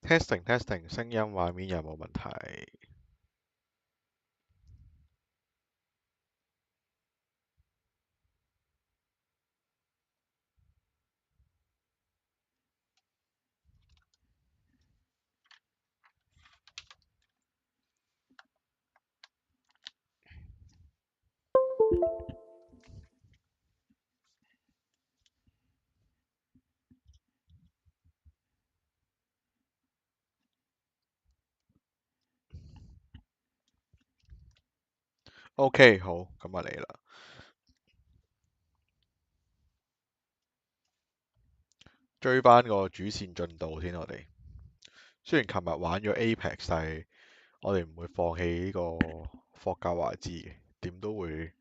testing，聲音畫面有冇問題？OK， 好，咁啊嚟啦，追翻個主線進度先，我哋雖然琴日玩咗 Apex， 但係我哋唔會放棄呢個霍格華茲嘅，點都會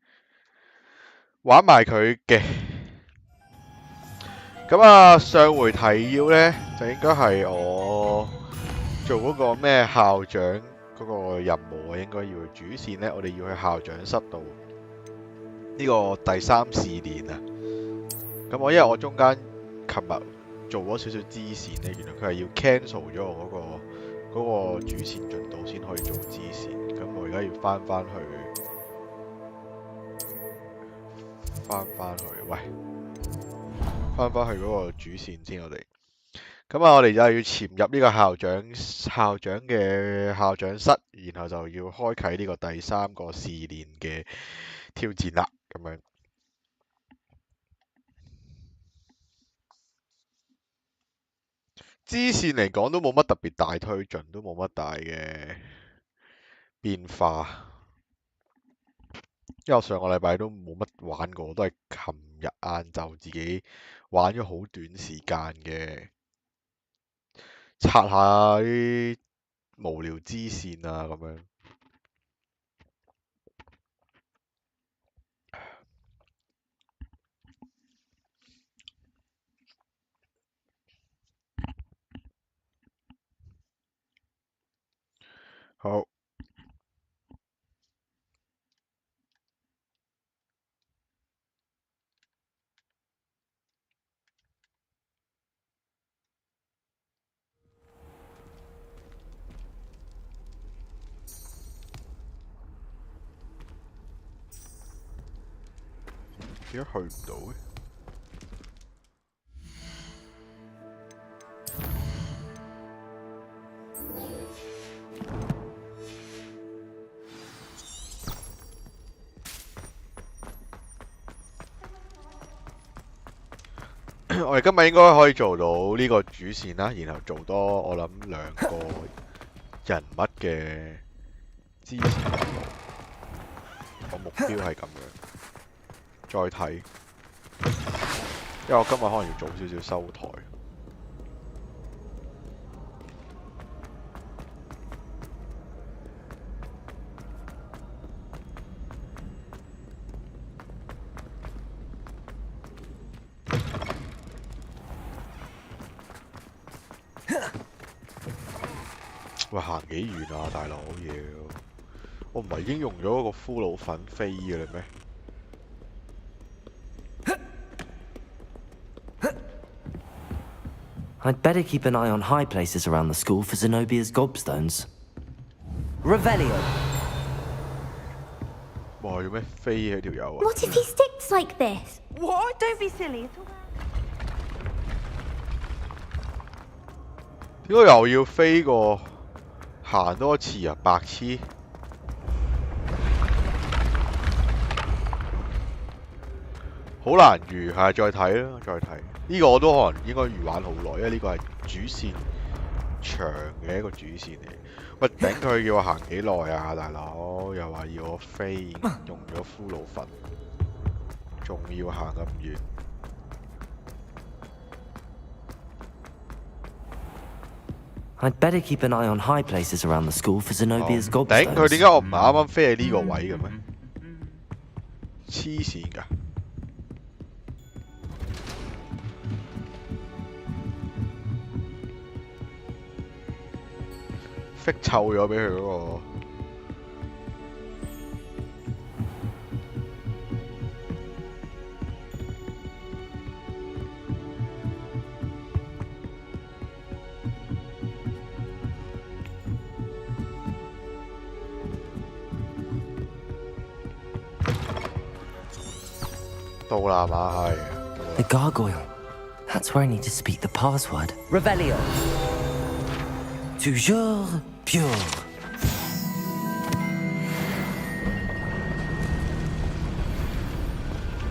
玩埋佢嘅。咁啊，上回提要呢，就應該係我做嗰個咩校長嗰個任務啊，應該要主線呢，我哋要去校長室度呢個第3試練啊。咁因為我中間琴日做咗少少支線呢，原來佢係要 cancel 咗我嗰個主線進度先可以做支線。咁我而家要翻翻去嗰個主線先，我哋。咁啊，我哋就要潛入呢個校長嘅校長室，然後就要開啟呢個第3個試練嘅挑戰啦，咁樣。支線嚟講都冇乜特別大推進，都冇乜大嘅變化。因為我上個禮拜都冇乜玩過，都係琴日晏晝自己玩咗好短時間嘅，刷下啲無聊支線啊咁樣。好。點解去唔到嘅？我哋今日應該可以做到呢個主線啦，然後做多我諗2個人物嘅支線。我目標係咁樣，再睇，因為我今日可能要早少少收台。喂，行幾遠啊，大佬要？我唔係已經用咗嗰個骷髏粉飛嘅啦咩？ I'd better keep an eye on high places around the school for Zenobia's gobstones. Revelio! 哇！要咩飛起條友啊？ What if he sticks like this? What? Don't be silly. 點解又要飛過行多次啊？白痴！好難預，係再睇啦，再睇。呢個我都可能應該預玩好耐，因為呢個係主線長嘅一個主線嚟。喂，頂佢要我行幾耐啊，大佬？又話要我飛，用咗骷髏粉，仲要行咁遠。 I'd better keep an eye on high places around the school for Zenobia's gobstones. 頂佢點解我唔係啱啱飛喺呢個位嘅咩？黐線㗎！fix臭咗俾佢嗰個。到啦嘛係。The gargoyle. That's where I need to speak the password. Revelio. Toujours pure.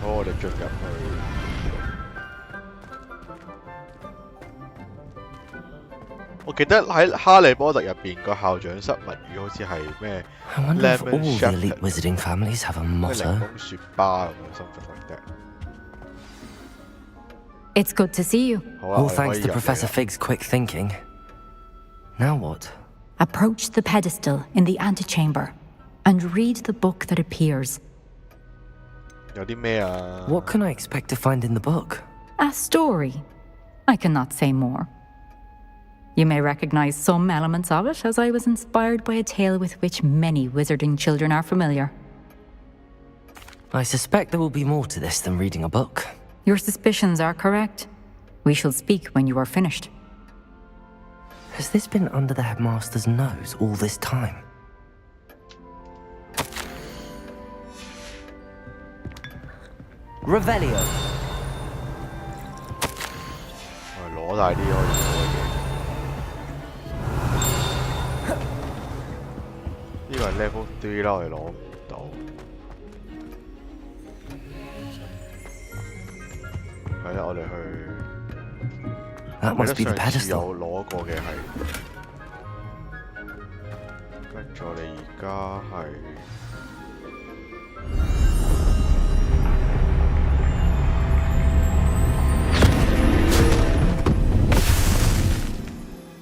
好，我哋進入去。我記得喺《哈利波特》入邊個校長室物語好似係咩 I wonder if all Lemon the elite Shepherd wizarding families have a 咩檸 motto. 檬雪巴咁樣 something like that。 It's good to see you. 好啊， All 我哋可 thanks 以 to 入嚟 Professor 啦。 Fig's quick thinking. Now what? Approach the pedestal in the antechamber and read the book that appears. 有啲咩啊？ What can I expect to find in the book? A story. I cannot say more. You may recognize some elements of it, as I was inspired by a tale with which many wizarding children are familiar. I suspect there will be more to this than reading a book. Your suspicions are correct. We shall speak when you are finished. Has this been under the headmaster's nose all this time? Revelio. 攞大啲可以攞嘅。呢個係 level 3啦，我哋攞唔到。係啦，我哋去。 That must be the 上次 pedestal. 有攞過嘅係，跟住我哋而家係。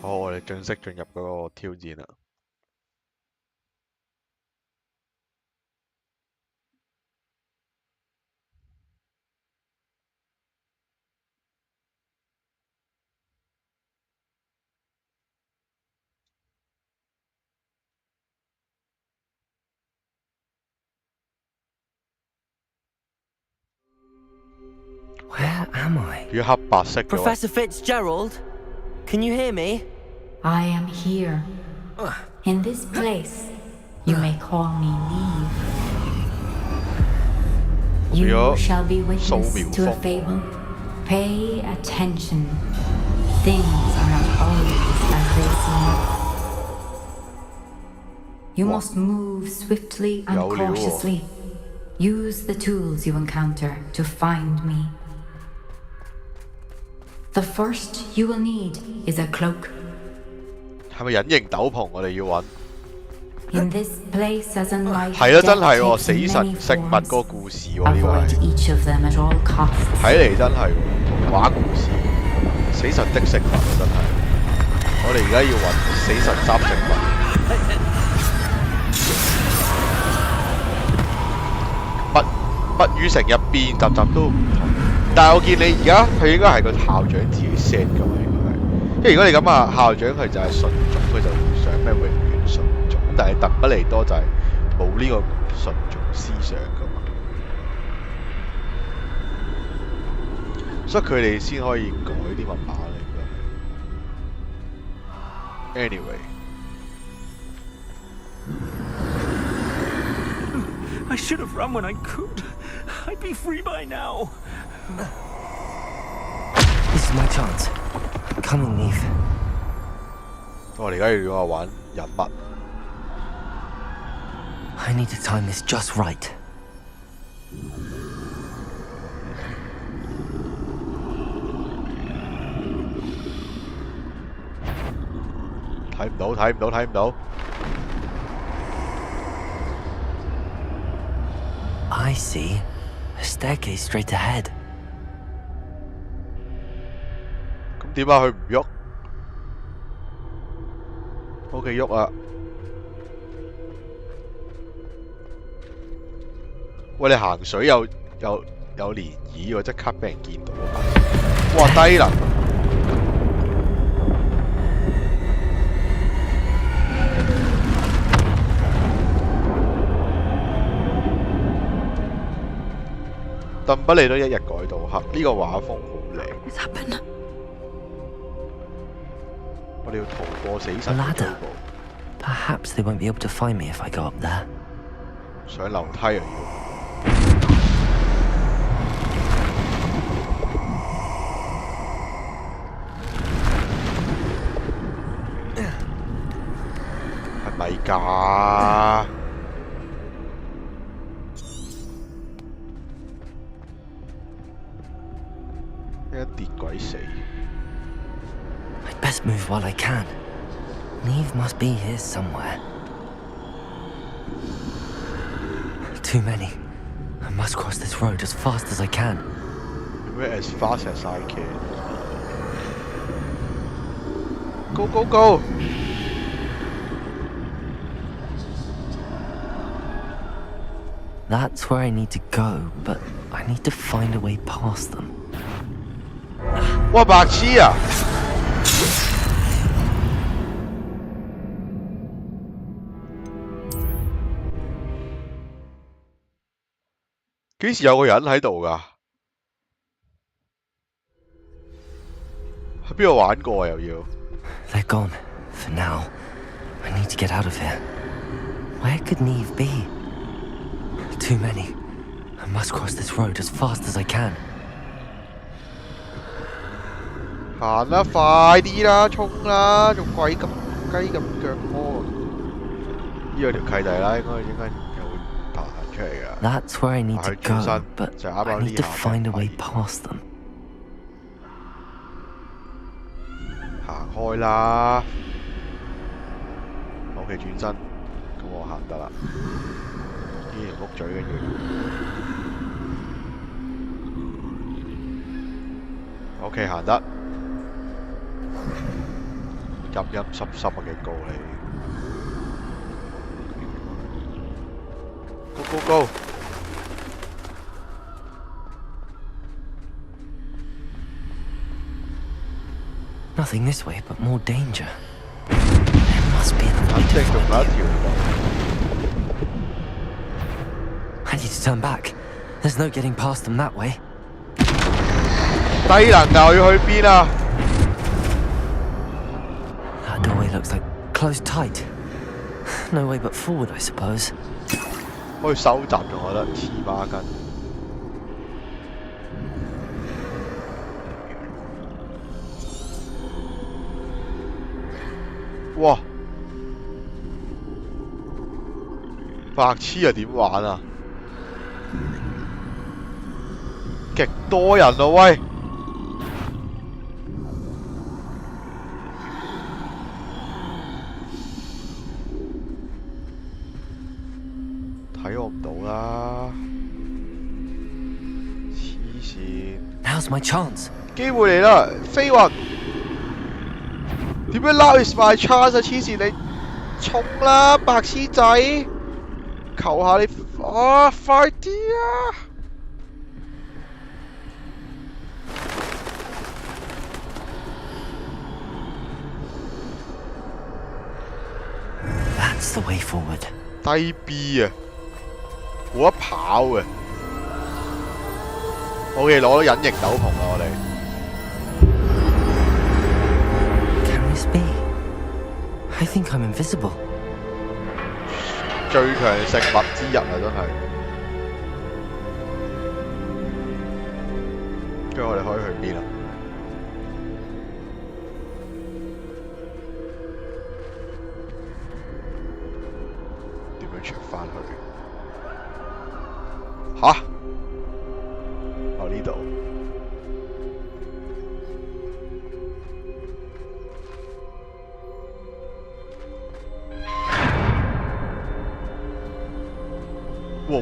好，我哋正式進入嗰個挑戰啦。Where am I? 要黑白色嘅喎。 Professor Fitzgerald? Can you hear me? I am here. In this place, you may call me Neve. You shall be witness to a fable. Pay attention. Things are not always as they seem. You must move swiftly and cautiously. Use the tools you encounter to find me. The first you will need is a cloak. 係咪隱形斗篷？我哋要揾。 In this place as in life, 係啊，真係喎， death 死 takes 神 many 食物 forms. 嗰個故事喎，呢個 Avoid 係。 each of them at all costs. 睇嚟真係童話故事，死神的食物啊，真係。我哋而家要揾死神執食物。物語城入邊集集都唔同，但係我見你而家佢應該係個校長自己 set 㗎嘛，應該係。因為如果你咁啊，校長佢就係純種，佢就想咩永遠順從，但係鄧不利多就係冇呢個順從思想噶嘛，所以佢哋先可以改啲密碼嚟㗎。Anyway， I should have run when I could. I'd be free by now. This is my chance. Come on, Neve. 我哋而家要我玩人物。I need to time this just right. 睇唔到，睇唔到，睇唔到。I see. A staircase straight ahead. 咁點啊？佢唔喐。OK， 喐啊！喂，你行水有漣漪喎，即刻俾人見到啊！哇，低能！鄧不利都一日改到黑，呢個畫風好靚。What's happened? 我哋要逃過死神嘅追捕。Perhaps they won't be able to find me if I go up there. 上樓梯啊要。係咪㗎？一跌鬼死。I'd best move while I can. Neve must be here somewhere. Too many. I must cross this road as fast as I can. Do it as fast as I can. Go, go, go! That's where I need to go, but I need to find a way past them. 哇，白痴啊！幾時有個人喺度㗎？喺邊度玩過啊？又要 They're gone. For now. I need to get out of here. Where could Neve be? Too many. I must cross this road as fast as I can. 行啦，快啲啦，衝啦，仲鬼咁雞咁腳魔。呢個條契弟啦，應該又會爬出嚟㗎。That's where I need to go, but 就啱 I 啱呢 need to 下 find a 發 way 現 past them. 行開啦。OK， 轉身，咁我行得啦。呢條屋嘴跟住。OK， 行得。陰陰濕濕啊！警告你。Go go go！ Nothing this way, but more danger. There must be another way 肯 to 定仲 find 有一 you. 條路。 I need to turn back. There's no getting past them that way. 低能㗎！我要去邊啊？ That doorway looks like closed tight. No way but forward, I suppose. 可以收集咗，我覺得黐孖筋。哇！白痴啊，點玩啊？極多人啊喂！睇我唔到啦，黐線！ Now's my chance. 機會嚟啦，飛雲！點樣 Now is my chance 啊！黐線你衝啦，白痴仔！求下你啊，快啲啊！ That's the way forward. 低 B 啊，冇得跑啊。OK， 攞咗隱形斗篷啦，我哋。Can this be? I think I'm invisible. 最強食物之一啊，真係。跟住我哋可以去邊啊？點樣出翻去？吓？哦呢度。哇！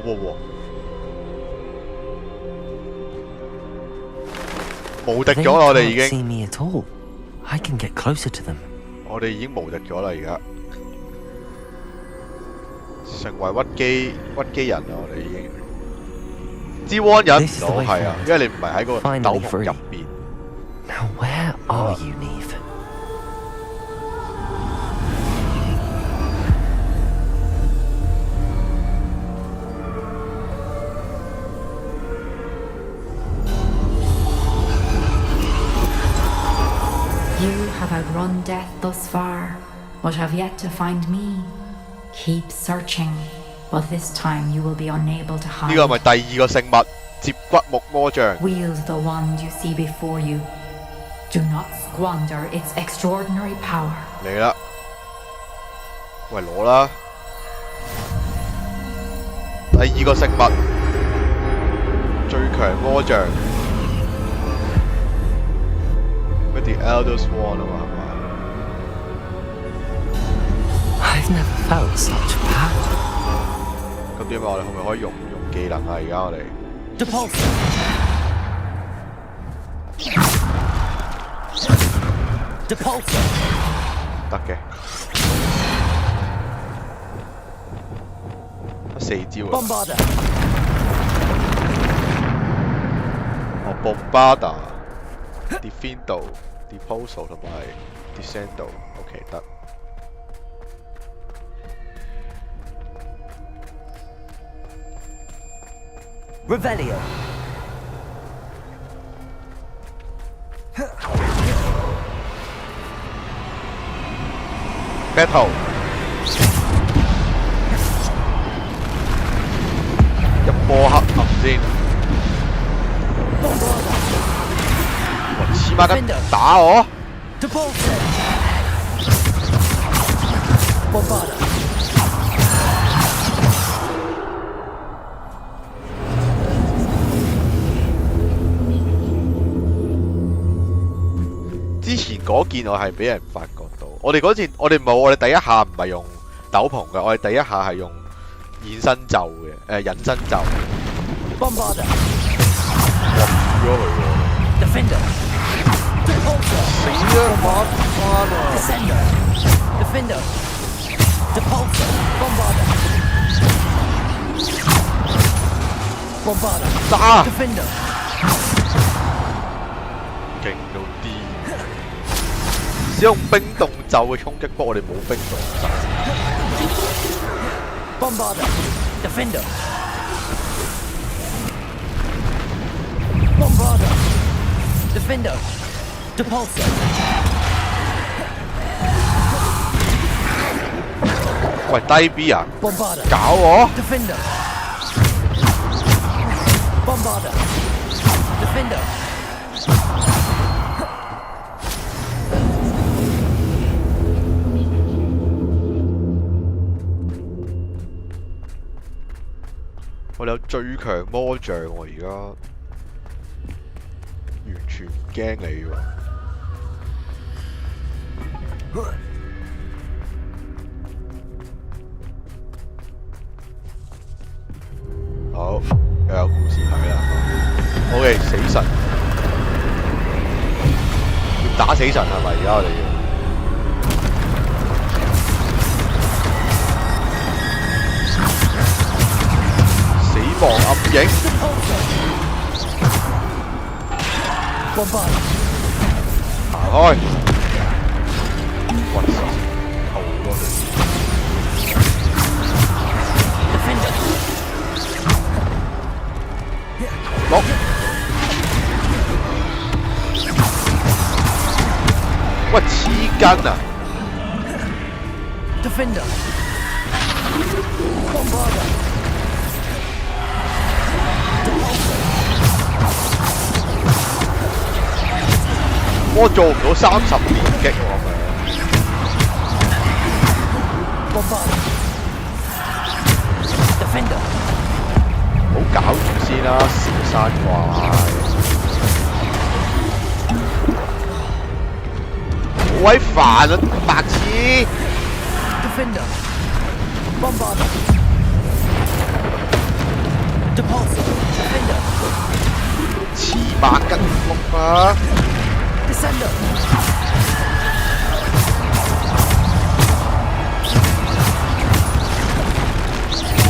無敵咗啦！我哋已 They 經， can't see me at all. I can get closer to them. 我哋已經無敵咗啦！而家成為屈機人啦！我哋已經。之汪忍唔到係啊，因為你唔係喺個斗篷入邊。Now where are you, Neve? You have outrun death thus far, but have yet to find me. Keep searching, but this time you will be unable to 呢個係 hide. 咪第二個聖物？接骨木魔杖。 Wield the wand you see before you. Do not squander its extraordinary power. 嚟啦！喂，攞啦！第二個聖物，最強魔杖。咩 The Elder Swan 啊嘛，係嘛？ I've never felt such power. 咁點啊？我哋可唔可以用技能啊？而家我哋 Depulsor. Depulsor. 得嘅，得4招啊！ Bombarder. 哦 ，Bombarder、Defendo、Disposal 同埋 Descendo，OK 得。Revelio. Battle 一波黑暗先，哇！黐孖筋打我！ Depulsor. Bombarder. 之前嗰件我係俾人發覺到，我哋嗰件我哋冇，我哋第一下唔係用斗篷嘅，我哋第一下係用現身咒嘅，隱身咒。Bombarder. 我咗佢喎。Defender. Depulsor. 死啦！玩翻啊！ Descender. Defender. Depulsor. Bombarder. Bombarder. 打！ Defender. 勁到啲。使用冰凍咒嘅衝擊波，我哋冇冰凍咒。 Bombarder. Defender. Bombarder. Defender. Depulsor. 喂，低 B 啊！ Bombarder. 搞我！ Defender. Bombarder. Defender. 我哋有最強魔杖喎，而家完全唔驚你喎。好，又有故事睇啦。OK， 死神要打死神係咪？而家我哋要。死亡暗影。行開！屈實，後咯你。啊！ Defender. Bombarder. 我做唔到30連擊喎咁樣。 Bombarder. Defender. 好搞住先啦，小山怪。好鬼煩啊，白痴！ Defender. Bombarder. Depulsor. Defender. 黐孖筋碌啊！ Descender.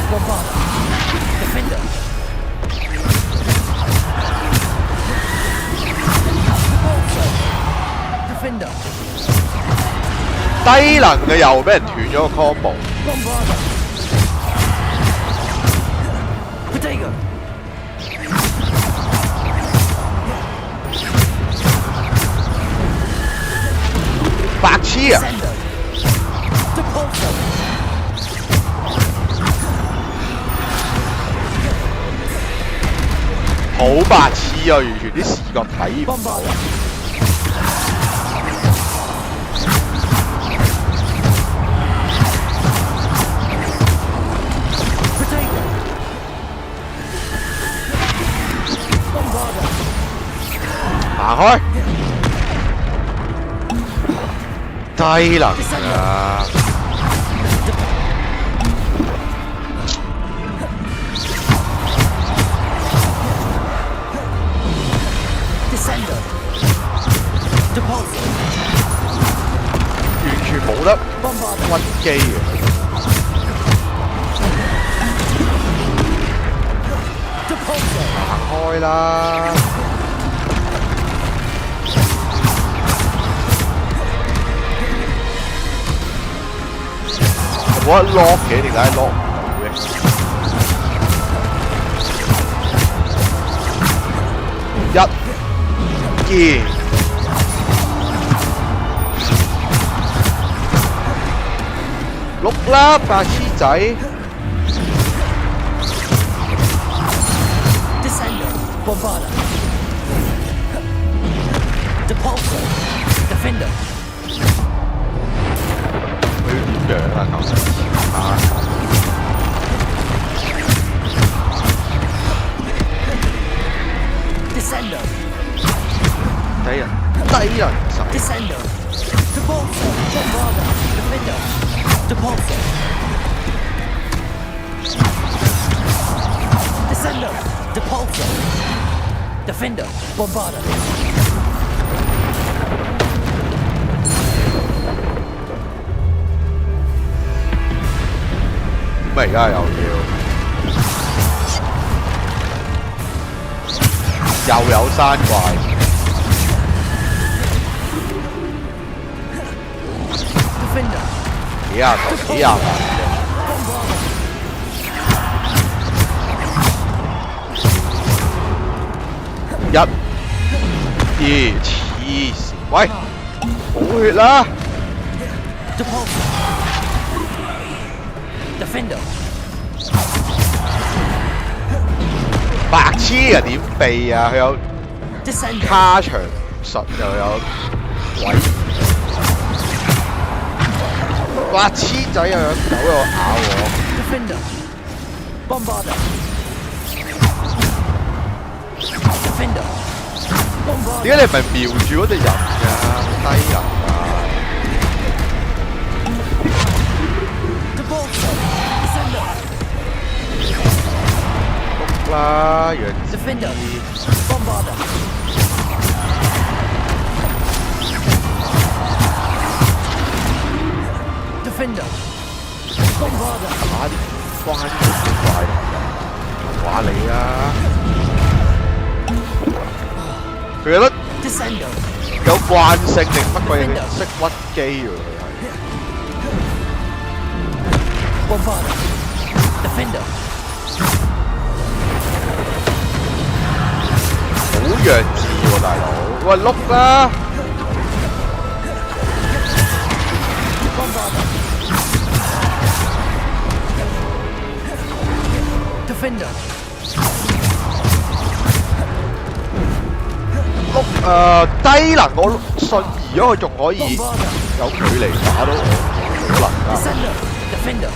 Bombarder. Defender. Depulsor. Defender. 低能嘅又俾人斷咗個 combo。 Bombarder. Potato. 白痴啊！ Descender. Depulsor. 好白痴啊！完全啲視覺睇唔到。 Bombarder. Potato. Bombarder. 行開！低能啊！ Descender. Depulsor. 完全冇得 Bombarder. 屈機嘅。 Depulsor. 行開啦！ 我一 lock 嘅，點解 lock 唔到嘅？一、二，碌啦，白痴仔！ Descender. Bombarder. Depulsor. Defender. 佢點樣啊？頭先啊！ Descender. 低人手。 Descender. Depulsor. Bombarder. Defender. Depulsor. Descender. Depulsor. Defender. Bombarder. 咁而家又有山怪。 Defender. 幾廿頭幾廿萬嘅， Bombarder. 一、二，黐線！喂，冇血啦！ Depulsor. Defender. 白痴啊，點避啊？佢有 Descender. 卡牆術又有鬼，白痴仔又有狗又咬我。 Defender. Bombarder. Defender. Bombarder. 點解你唔係瞄住嗰隻人㗎？低能啊！ Depulsor. Descender. 碌啦，楊 Defender. Bombarder. Defender. Bombarder. 打啲關咗怪話你啦！佢覺得 Descender. 有慣性定乜鬼嘢？識屈機喎佢係。 Bombarder. Defender. 好弱智喎大佬！喂碌啦！ Defender. 低能我瞬移咗佢仲可以有距離打到我，可能㗎。Defender. Defender.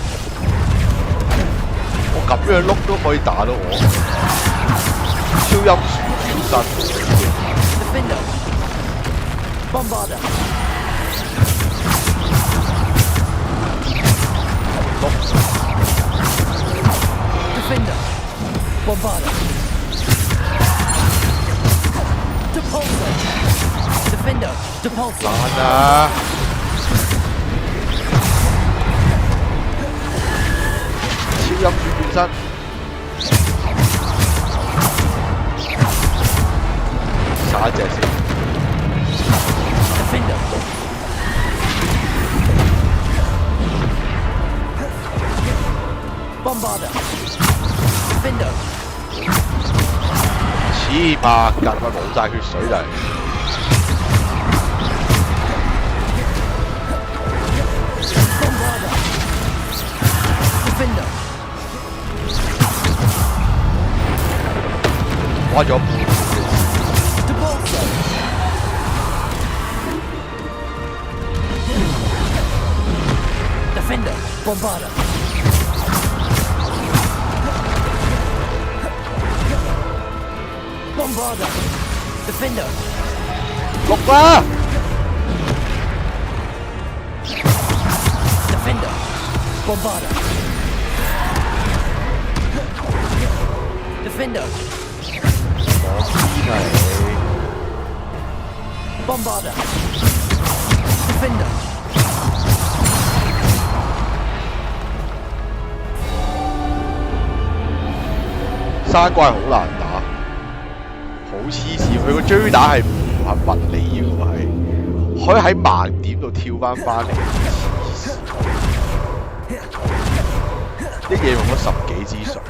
我咁樣碌都可以打到我，超音轉身。Defender. Bombarder. 碌 Defender. Bombarder. Depulsor. Defender. Depulsor. 爛啊！超音轉身，殺一隻先。Defender. Bombarder. Defender. 黐孖筋啊！冇晒血水就係。Bombarder. Defender. 花咗半。 Depulsor. Defender. Bombarder. Bombarder. Defender. 碌啦！ Defender. Bombarder. Defender. 我知㗎你。 Bombarder. Defender. 山怪好難打，好黐線。佢個追打係唔符合物理嘅喎，係可以喺盲點度跳翻嚟。一嘢用咗10幾支水。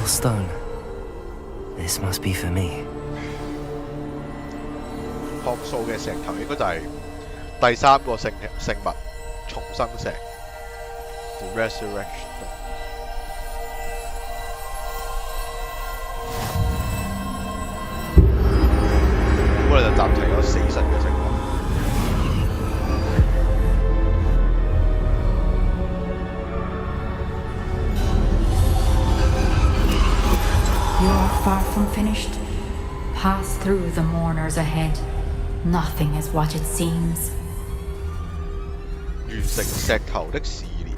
Stone. This must be for me. 樸素嘅石頭應該就係第3個聖物重生石 The Resurrection。咁我哋就集齊咗死神嘅聖物。You're far from finished. Pass through the mourners ahead. Nothing is what it seems. 完成石頭的試煉。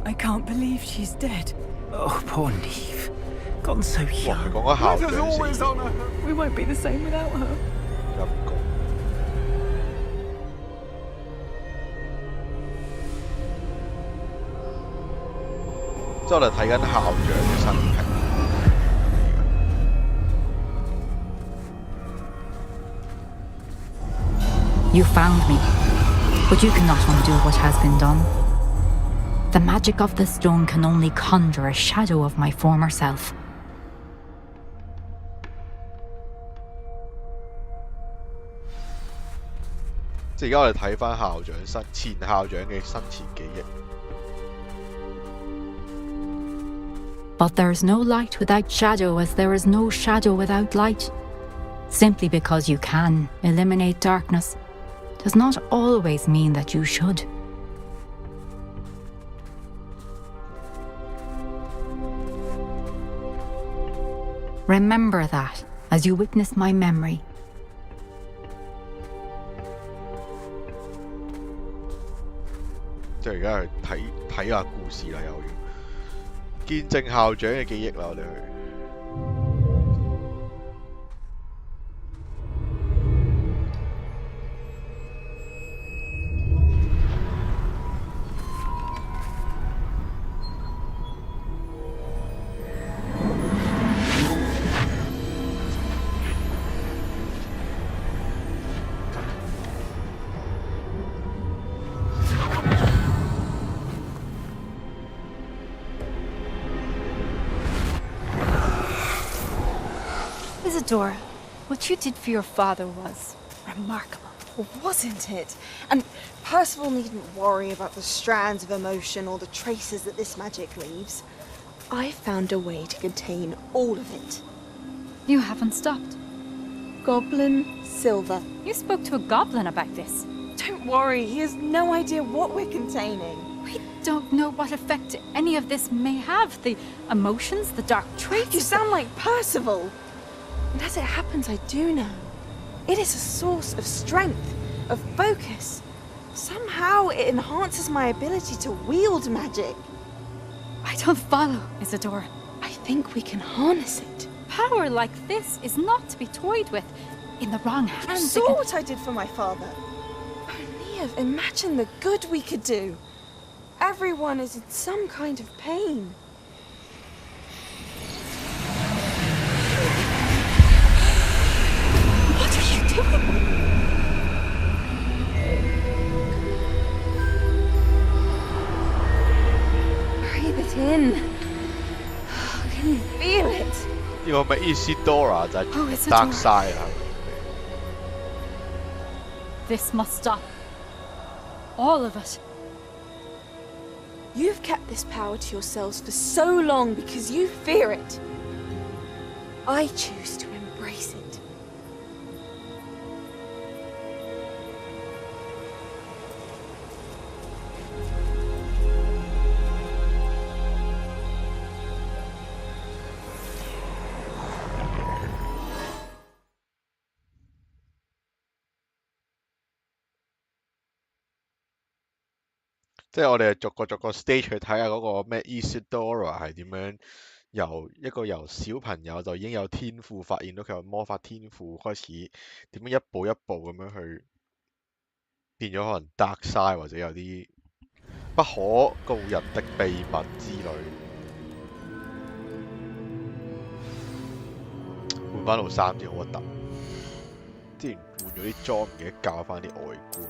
I can't believe she's dead. Oh, poor Neve. Gone so 哇！ young. 佢講緊校 Let 長 us always 死 honor her. We won't be the same without her. 陰公。之後我哋睇緊校長嘅生平。 You found me, but you cannot undo what has been done. The magic of the stone can only conjure a shadow of my former self. 即係而家我哋睇翻校長前校長嘅生前記憶。 But there is no light without shadow, as there is no shadow without light. Simply because you can eliminate darkness does not always mean that you should. Remember that as you witness my memory. 即係而家去睇下故事啦，又要見證校長嘅記憶啦，我哋去。 Neve. Isadora, what you did for your father was remarkable. Or wasn't it? And Percival needn't worry about the strands of emotion or the traces that this magic leaves. I found a way to contain all of it. You haven't stopped. Goblin Silver. You spoke to a goblin about this. Don't worry, he has no idea what we're containing. We don't know what effect any of this may have. The emotions, the dark traits. You sound like Percival. And as it happens, I do know. It is a source of strength, of focus. Somehow it enhances my ability to wield magic. I don't follow, Isadora. I think we can harness it. Power like this is not to be toyed with. In the wrong You hands. saw what I did for my father. Only imagine the good we could do. Everyone is in some kind of pain. What are you doing? Breathe it in. Can you feel it? 呢個咪 Isadora 就係 Oh, Isadora. Dark Side 啦。 This must stop. All of it. You've kept this power to yourselves for so long because you fear it. I choose to embrace it.「即係我哋逐個 stage 去睇下嗰個咩 Isadora 係點樣由小朋友就已經有天賦，發現到佢有魔法天賦，開始點樣一步一步咁樣去變咗可能 Dark Side 或者有啲不可告人的秘密之類。換翻套衫先好核突，之前換咗啲裝唔記得校翻啲外觀。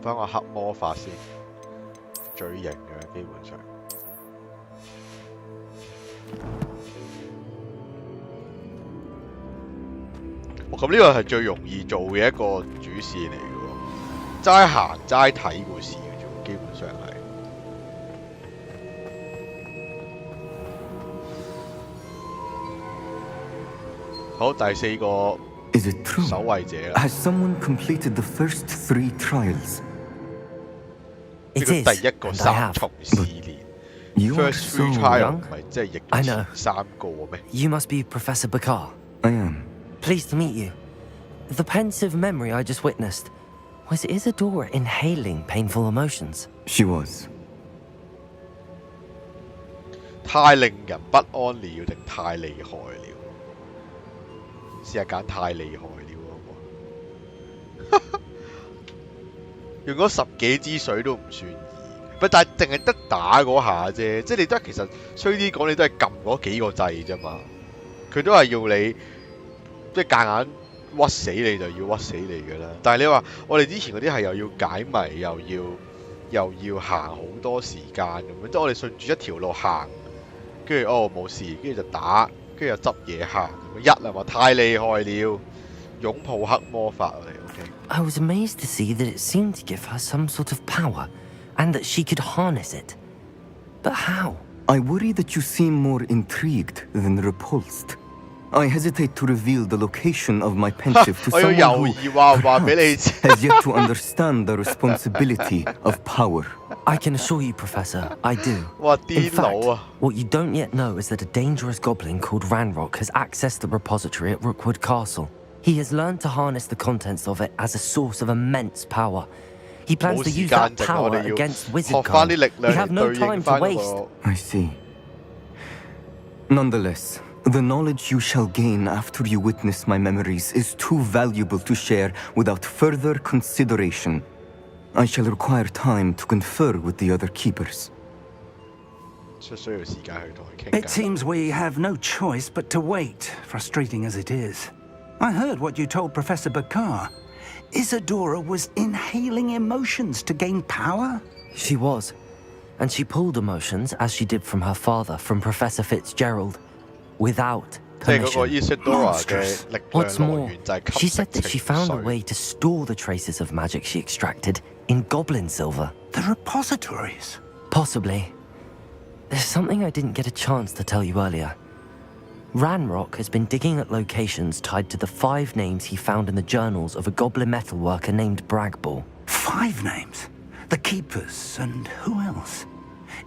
翻個黑魔法先，最型嘅基本上。咁呢個係最容易做嘅一個主線嚟嘅喎，齋行齋睇故事嘅啫，基本上係。好，第四個 Is it true? 守衛者啦。 Has someone completed the first 3 trials? 呢 It 個 is, 第一個 and I 三 have. 重試煉 You are ，first so three trial young. 唔係即係譯 I 咗 know. 前3個咩？ You must be Professor Bakar. I am. Pleased to meet you. The pensive memory I just witnessed. Was Isadora inhaling painful emotions? She was. 太令人不安了定太厲害了？試下揀太厲害了好唔好？用咗10幾支水都唔算易，但係淨係得打嗰下啫，即係你都係其實衰啲講，你都係撳嗰幾個掣啫嘛。佢都係要你即係夾硬屈死你就要屈死你㗎啦。但係你話我哋之前嗰啲係又要解謎，又要行好多時間咁樣，即係我哋順住一條路行，跟住哦冇事，跟住就打，跟住又執嘢行，一係話太厲害了，擁抱黑魔法我哋 OK。 I was amazed to see that it seemed to give her some sort of power, and that she could harness it. But how? I worry that you seem more intrigued than repulsed. I hesitate to reveal the location of my pensive to 我要 someone 猶 who 豫話俾你知。 has yet to understand the responsibility of power. I can assure you, Professor, I do. 哇 In 癲佬 fact, 啊！ what you don't yet know is that a dangerous goblin called Ranrock has accessed the repository at Rookwood Castle. He has learned to harness the contents of it as a source of immense power. He plans to use that 冇時間剩， power 我哋要 against 學 Wizard 翻啲 Con. 力 We 量 have 嚟 no 對應 time to 翻嗰 waste. 個。 I see. Nonetheless, The knowledge you shall gain after you witness my memories is too valuable to share without further consideration. I shall require time to confer with the other keepers. 需要時間去同佢傾 It 偈。 seems we have no choice but to wait, frustrating as it is. I heard what you told Professor Bakar. Isadora was inhaling emotions to gain power? She was. And she pulled emotions, as she did from her father, from Professor Fitzgerald, without 即係嗰個 permission. Isadora 嘅力量 What's 來 more, 源就係 she 吸 said that she 情 found a 緒。 way to store the traces of magic she extracted in goblin silver. The repositories? Possibly. There's something I didn't get a chance to tell you earlier. Ranrock has been digging at locations tied to the 5 names he found in the journals of a goblin metalworker named Bragball. 5 names? The Keepers, and who else?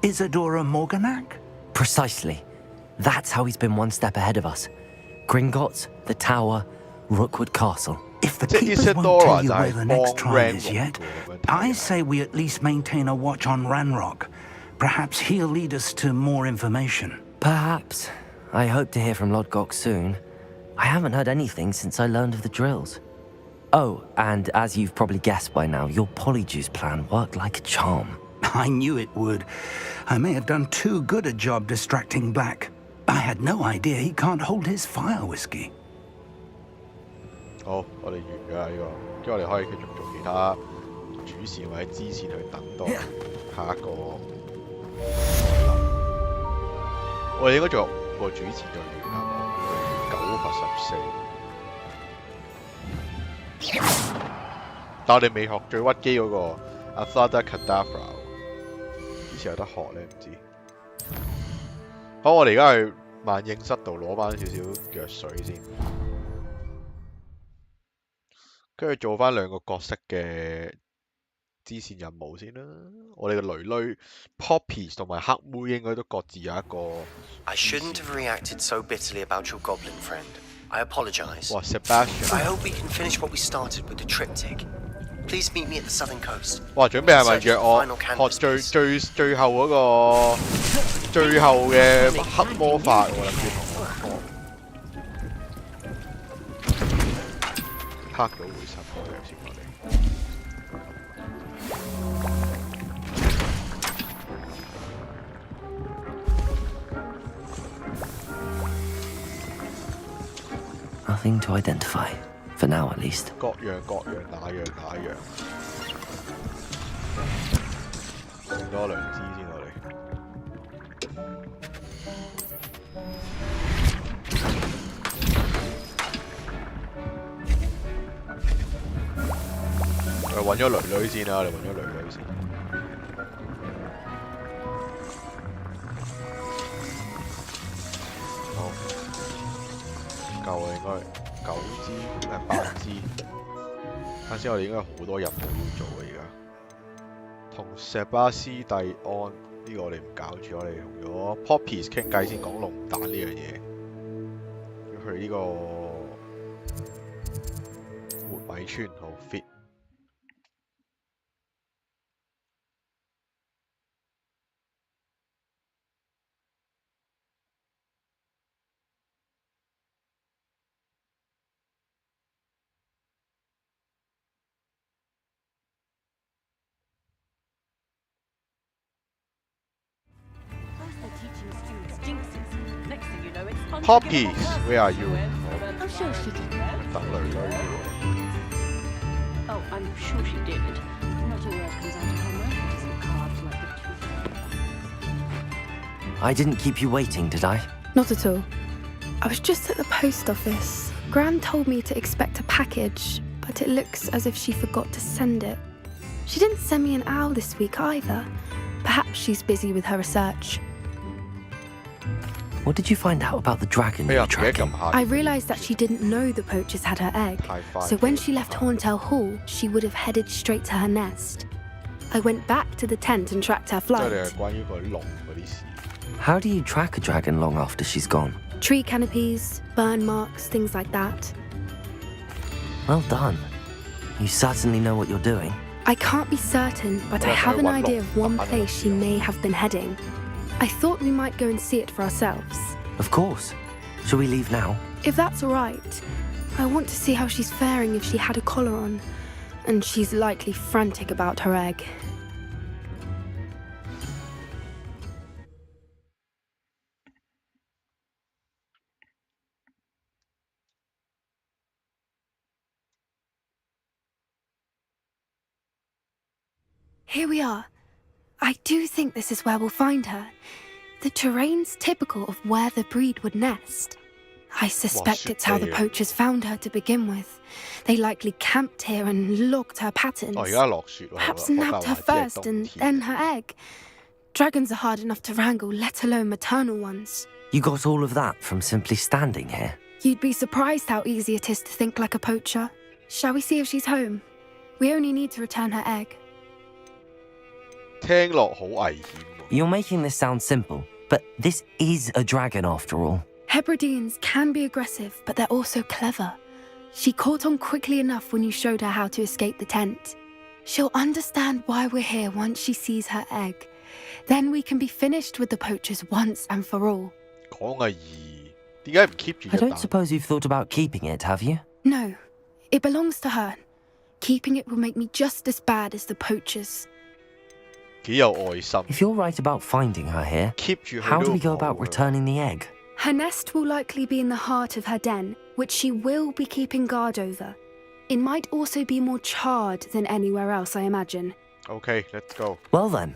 Isadora Morganac? Precisely. That's how he's been one step ahead of us. Gringotts, the Tower, Rookwood Castle. If the So Keepers won't Isadora tell you where died the next on trial is Ranrock, yet, but- I say we at least maintain a watch on Ranrock. Perhaps he'll lead us to more information. Perhaps. I hope to hear from Lodgok soon. I haven't heard anything since I learned of the drills. Oh, and as you've probably guessed by now, your Polyjuice plan worked like a charm. I knew it would. I may have done too good a job distracting Black. I had no idea he can't hold his fire whiskey. 好，我哋完㗎啦呢個，跟住我哋可以繼續做其他主線或者支線去等待下一個。我哋應該仲有5個主線就完啦，9及14。但我哋未學最屈機嗰個 Avada Kedavra， 幾時有得學咧？唔知。好，我哋而家去萬應室度攞翻少少藥水先。跟住做翻2個角色嘅支線任務先啦。我哋嘅囡囡 Poppy 同埋黑妹應該都各自有一個。 I shouldn't have reacted so bitterly about your goblin friend. I apologize. 哇 Sebastian， I hope we can finish what we started with the triptych. Please meet me at the southern coast. 哇準備係咪約我學最後嗰個最後嘅黑魔法？我諗住同我黑到會失敗嘅先我哋。Nothing to identify, for now at least. 各樣那樣。整多2支先我哋。我哋揾咗囡囡先啦，我哋揾咗囡囡先。好，夠啦應該9支8支。啱先我哋應該好多任務要做嘅而家。同石巴斯蒂安呢個我哋唔搞住，我哋用咗 Poppies 傾偈先講龍蛋呢樣嘢。要去呢個活米村好 fit。Poppies, where are you? I'm sure she did. 等囡囡。 Oh, I'm sure she did. Not a word comes out of her mouth that isn't carved like the tooth. I didn't keep you waiting, did I? Not at all. I was just at the post office. Gran told me to expect a package, but it looks as if she forgot to send it. She didn't send me an owl this week either. Perhaps she's busy with her research. What did you find out about the dragon you were tracking? I realised that she didn't know the poachers had her egg, so when she left Horntail Hall, she would have headed straight to her nest. I went back to the tent and tracked her 即係你 flight. 係關於個龍嗰啲事。 How do you track a dragon long after she's gone? Tree canopies, burn marks, things like that. Well done. You certainly know what you're doing. I can't be certain, but I have an idea of one place she may have been heading. I thought we might go and see it for ourselves. Of course. Shall we leave now? If that's all right, I want to see how she's faring if she had a collar on. And she's likely frantic about her egg. Here we are. I do think this is where we'll find her. The terrain's typical of where the breed would nest. I suspect it's how the poachers found her to begin with. They likely camped here and logged her patterns. Perhaps nabbed her first and then her egg. Dragons are hard enough to wrangle, let alone maternal ones. You got all of that from simply standing here? You'd be surprised how easy it is to think like a poacher. Shall we see if she's home? We only need to return her egg. 聽落好危險喎。 You're making this sound simple, but this is a dragon after all. Hebrideans can be aggressive, but they're also clever. She caught on quickly enough when you showed her how to escape the tent. She'll understand why we're here once she sees her egg. Then we can be finished with the poachers once and for all. 講嘅易，點解唔 keep 住 I 隻 don't 蛋？ suppose you've thought about keeping it, have you? No, it belongs to her. Keeping it will make me just as bad as the poachers. 幾有愛心。 If you're right about finding her here, keep 住佢 how 都 do we 唔 go 好 about 㗎 returning the egg? Her nest will likely be in the heart of her den, which she will be keeping guard over. It might also be more charred than anywhere else, I imagine. Okay, let's go. Well then,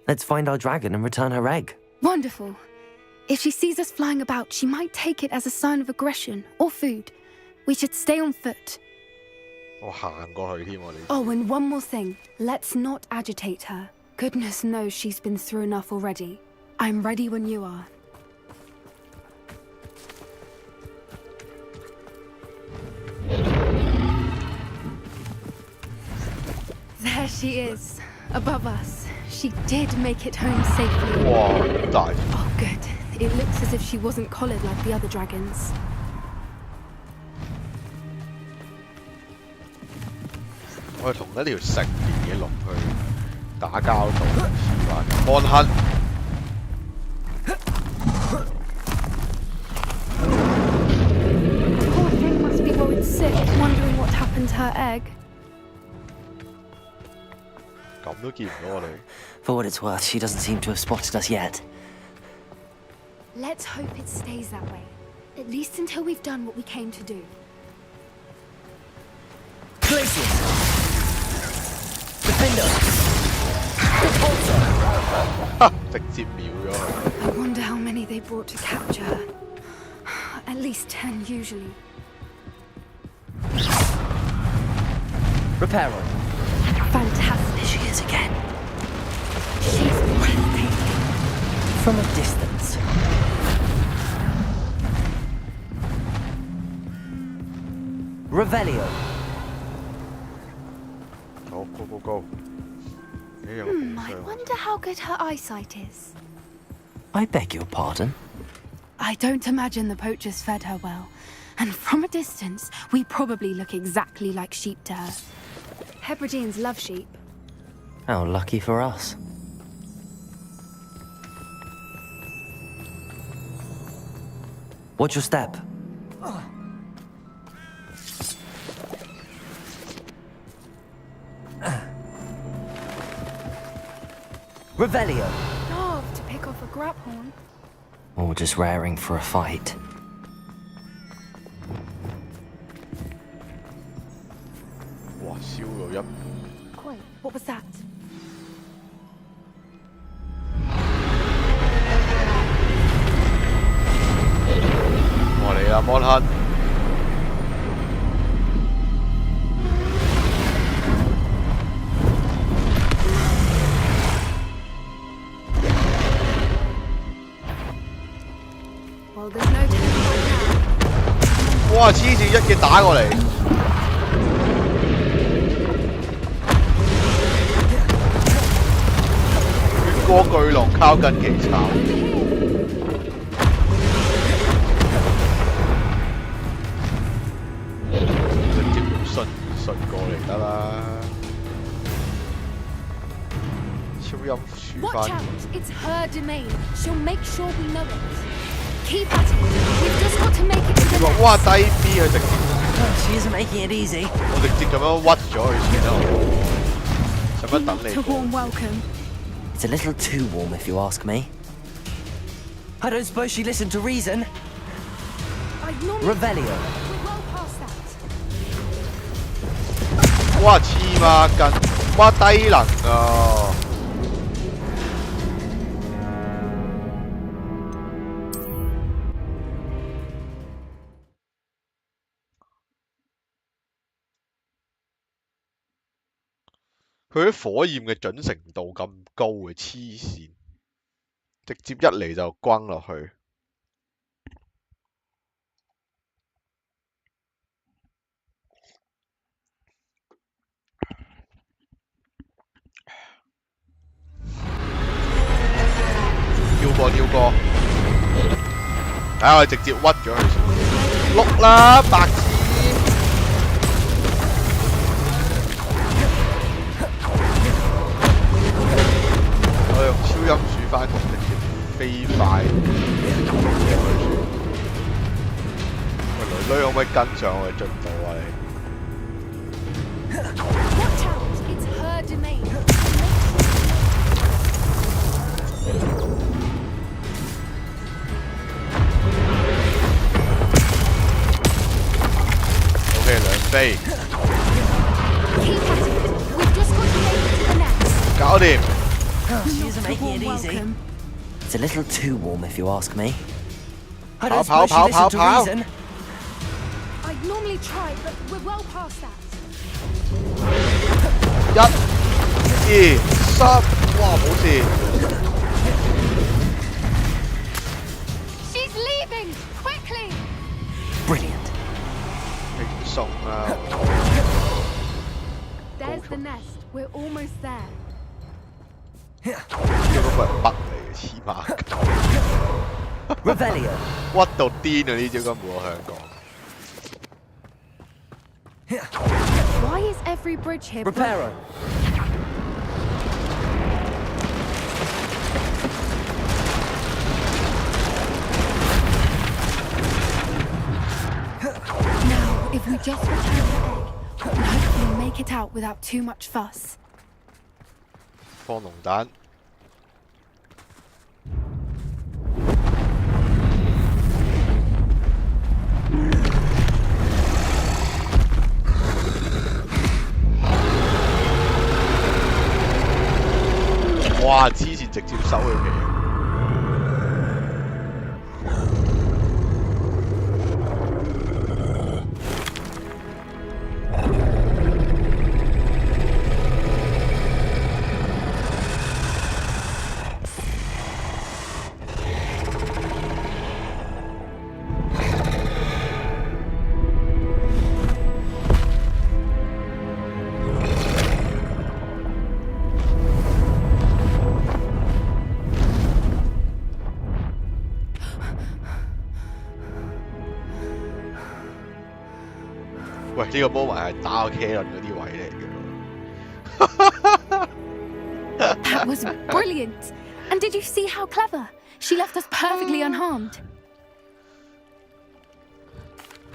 let's find our dragon and return her egg. Wonderful. If she sees us flying about, she might take it as a sign of aggression or food. We should stay on foot. 我行過去添喎，你。 Oh, and one more thing. Let's not agitate her. Goodness knows she's been through enough already. I'm ready when you are. There she is, above us. She did make it home safely. 哇，好大！ Oh, good. It looks as if she wasn't collared like the other dragons. 我係同一條成年嘅龍去打交道，似話安亨。Poor thing must be worried sick, wondering what happened to her egg. 咁都見唔到我哋。 For what it's worth, she doesn't seem to have spotted us yet. Let's hope it stays that way. At least until we've done what we came to do. Places! Defender! Repulsor! 直接秒咗佢。 I wonder how many they brought to capture her. At least 10 usually. Reparo. Fantastic. There she is again. She's breathtaking. From a distance. Revelio.好 ，go go go！你有 I wonder how good her eyesight is. I beg your pardon? I don't imagine the poachers fed her well. And from a distance, we probably look exactly like sheep to her. Hebrideans love sheep. How lucky for us. Watch your step. Revelio. Love to pick off a grab-horn. Or just raring for a fight. 哇，燒到一 Wait, what was that? 我嚟啦，摩亨。Well, there's no telling right now. 哇！黐線一嘅打過嚟，越過巨龍靠近其巢。直接用順過嚟得啦。超音鼠 Watch 翻 out! It's her domain. She'll make sure we know it. Keep at it. We've just got to make it to 你 the 話 nest. 哇低 B 佢直接， She isn't making it easy. 我直接咁樣屈咗佢先啦。使乜等你 To 過？ warm welcome. It's a little too warm, if you ask me. I don't suppose she listened to reason. I normally Revelio. we're well past that. 哇黐孖筋，哇低能啊！佢啲火焰嘅準程度咁高嘅，黐線，直接一嚟就轟落去。跳過，我哋直接屈咗佢先，碌啦，白痴！我用超音鼠翻同直接飛快，喂，女可唔可以跟上我嘅進度啊你？ Watch out! It's her domain. OK， 兩飛， Keep at it. We've just got to make it to the nest. 搞掂。 She isn't To making it warm easy. welcome. It's a little too warm, if you ask me. I Pow, don't suppose she pow, listened to pow, pow. reason. I'd normally try, but we're well past that. 1、2、3，哇冇事。 She's leaving! Quickly! Brilliant. 輕鬆啦。 There's the nest. We're almost there. 呢個係北嚟嘅，黐孖筋。 Revelio. 屈到癲啊！呢招根本我香港。 Why is every bridge here Reparo. Now, if we just return the egg, we can hopefully make it out without too much fuss. 放龍蛋。哇！黐線，直接收佢皮。喂，呢個 moment 係打個 K 輪嗰啲位嚟嘅。 That was brilliant! And did you see how clever? She left us perfectly unharmed.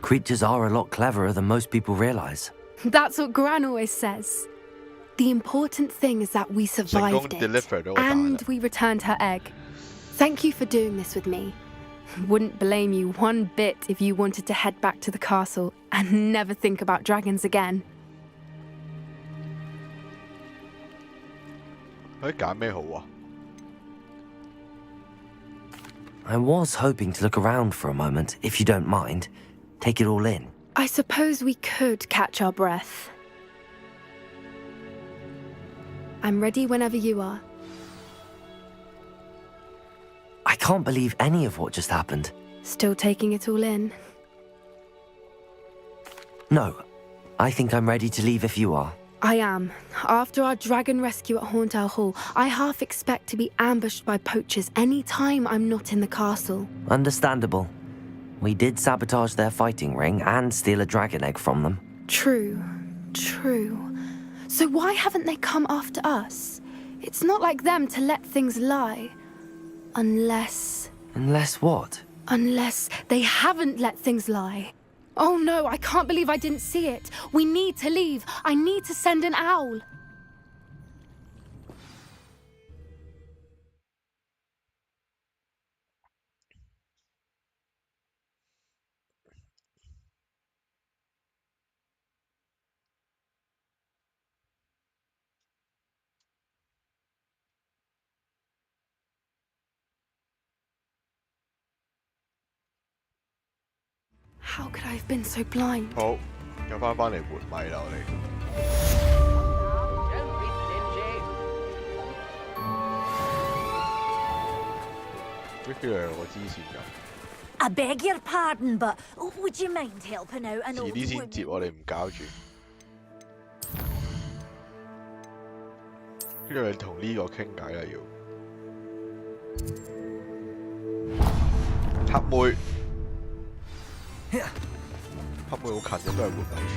Creatures are a lot cleverer than most people realize. That's what Gran always says. The important thing is that we survived delivered it, all that. and we returned her egg. Thank you for doing this with me. Wouldn't blame you one bit if you wanted to head back to the castle and never think about dragons again. 可以揀咩好啊？ I was hoping to look around for a moment, if you don't mind. Take it all in. I suppose we could catch our breath. I'm ready whenever you are. I can't believe any of what just happened. Still taking it all in. No, I think I'm ready to leave if you are. I am. After our dragon rescue at Hauntow Hall, I half expect to be ambushed by poachers any time I'm not in the castle. Understandable. We did sabotage their fighting ring and steal a dragon egg from them. True. So why haven't they come after us? It's not like them to let things lie. Unless... Unless what? Unless they haven't let things lie. Oh no, I can't believe I didn't see it. We need to leave. I need to send an owl. How could I have been so blind? 好，又翻嚟活米啦，我哋。呢啲係我支線㗎。 I beg your pardon, but would you mind helping out an 遲 old 啲先 woman? 接，我哋唔搞住。跟住你同呢個傾偈啦，要。黑妹。 黑妹好近嘅，都係活米村。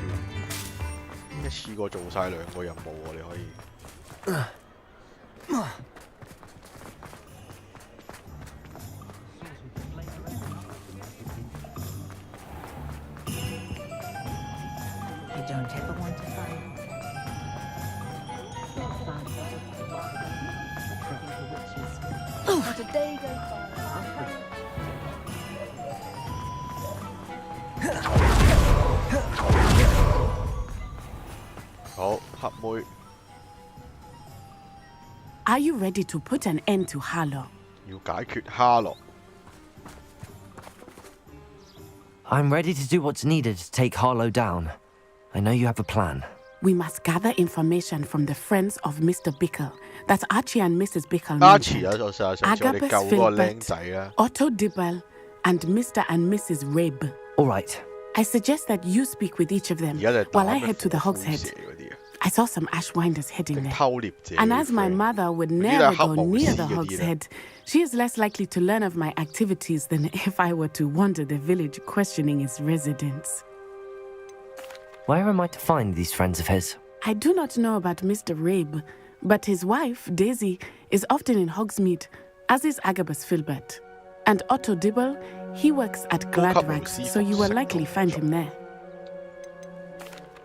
一次過做晒2個任務喎，你可以。I don't ever want to find. Not a day goes by. 好，黑妹。 Are you ready to put an end to Harlow? 要解決哈洛。 I'm ready to do what's needed to take Harlow down. I know you have a plan. We must gather information from the friends of Mr. Bickle that Archie and Mrs. Bickle 阿慈 mentioned. 啊，就上次我哋救嗰個僆仔啊。 Otto Dibble, and Mr. and Mrs. Rabe. All right. I suggest that you speak with each of them 而家就係 while 打 I 咩 head to the 虎 Hogshead. 蛇嗰啲啊， I saw some Ashwinders heading 定 there. 偷獵者。 And as my mother would never go near the Hogshead, she is less likely to learn of my activities than if I were to wander the village questioning its residents. Where am I to find these friends of his? I do not know about Mr. Rabe, but his wife, Daisy, is often in Hogsmeade, as is Agabus Filbert. And Otto Dibble, he works at Gladrags, so you will likely find him there.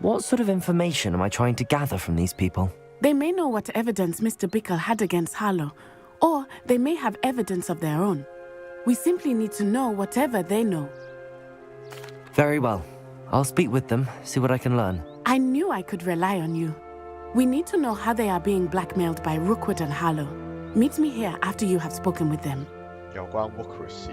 What sort of information am I trying to gather from these people? They may know what evidence Mr. Bickle had against Harlow, or they may have evidence of their own. We simply need to know whatever they know. Very well. I'll speak with them, see what I can learn. I knew I could rely on you. We need to know how they are being blackmailed by Rookwood and Harlow. Meet me here after you have spoken with them. 有關 Rookwood 事。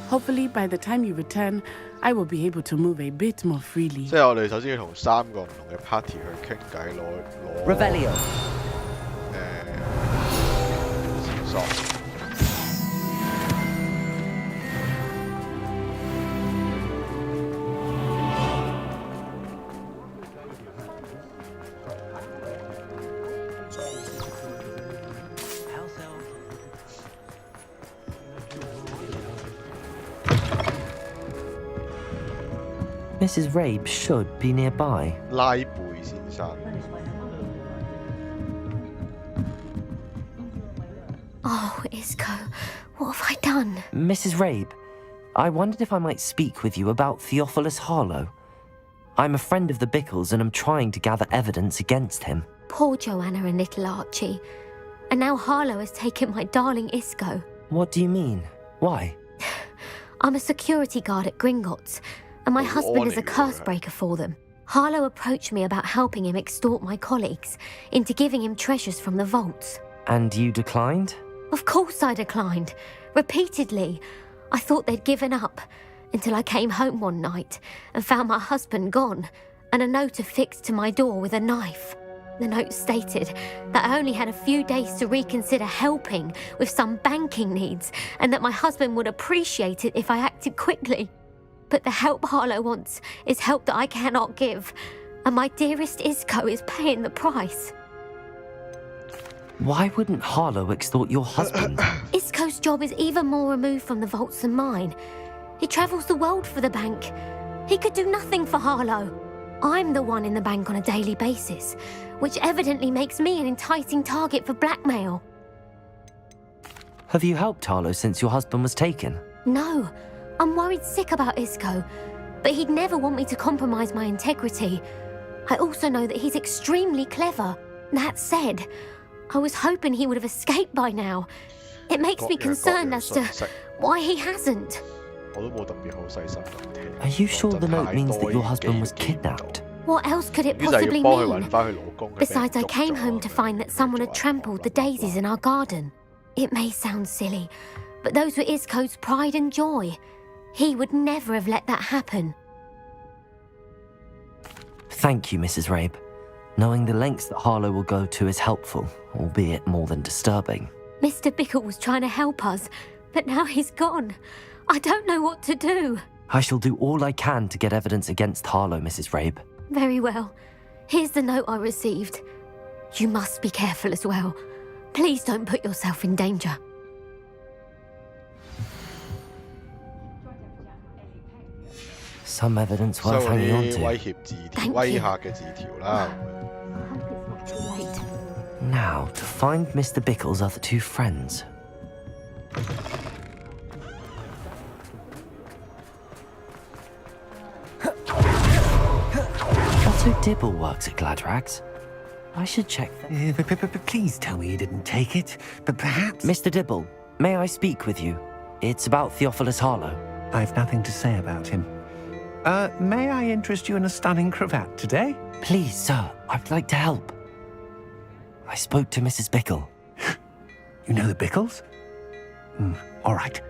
Hopefully, by the time you return, I will be able to move a bit more freely. 即係我哋首先要同3個唔同嘅 party 去傾偈，攞 Revelio. 線索。 Mrs. Rabe should be nearby. 拉貝先生。 Oh, Isco, what have I done? Mrs. Rabe, I wondered if I might speak with you about Theophilus Harlow. I'm a friend of the Bickles and I'm trying to gather evidence against him. Poor Joanna and little Archie. And now Harlow has taken my darling Isco. What do you mean? Why? I'm a security guard at Gringotts, and my husband is a curse breaker for them. Harlow approached me about helping him extort my colleagues into giving him treasures from the vaults. And you declined? Of course I declined. Repeatedly. I thought they'd given up, until I came home one night and found my husband gone, and a note affixed to my door with a knife. The note stated that I only had a few days to reconsider helping with some banking needs, and that my husband would appreciate it if I acted quickly. But the help Harlow wants is help that I cannot give, and my dearest Isco is paying the price. Why wouldn't Harlow extort your husband? Isco's job is even more removed from the vaults than mine. He travels the world for the bank. He could do nothing for Harlow. I'm the one in the bank on a daily basis, which evidently makes me an enticing target for blackmail. Have you helped Harlow since your husband was taken? No, I'm worried sick about Isco, but he'd never want me to compromise my integrity. I also know that he's extremely clever. That said, I was hoping he would have escaped by now. It makes me concerned as to why he hasn't. Are you sure the note means that your husband was kidnapped? What else could it possibly mean? Besides, I came home to find that someone had trampled the daisies in our garden. It may sound silly, but those were Isco's pride and joy. He would never have let that happen. Thank you, Mrs. Rabe. Knowing the lengths that Harlow will go to is helpful, albeit more than disturbing. Mr. Bickle was trying to help us, but now he's gone. I don't know what to do. I shall do all I can to get evidence against Harlow, Mrs. Rabe. Very well. Here's the note I received. You must be careful as well. Please don't put yourself in danger. Some evidence worth hanging on to. Now, to find Mr. Bickle's other two friends. Otto Dibble works at Gladrags. I should check that. Please tell me you didn't take it, but perhaps... Mr. Dibble, may I speak with you? It's about Theophilus Harlow. I've nothing to say about him. May I interest you in a stunning cravat today? Please, sir, I'd like to help. I spoke to Mrs. Bickle. You know the Bickles? All right,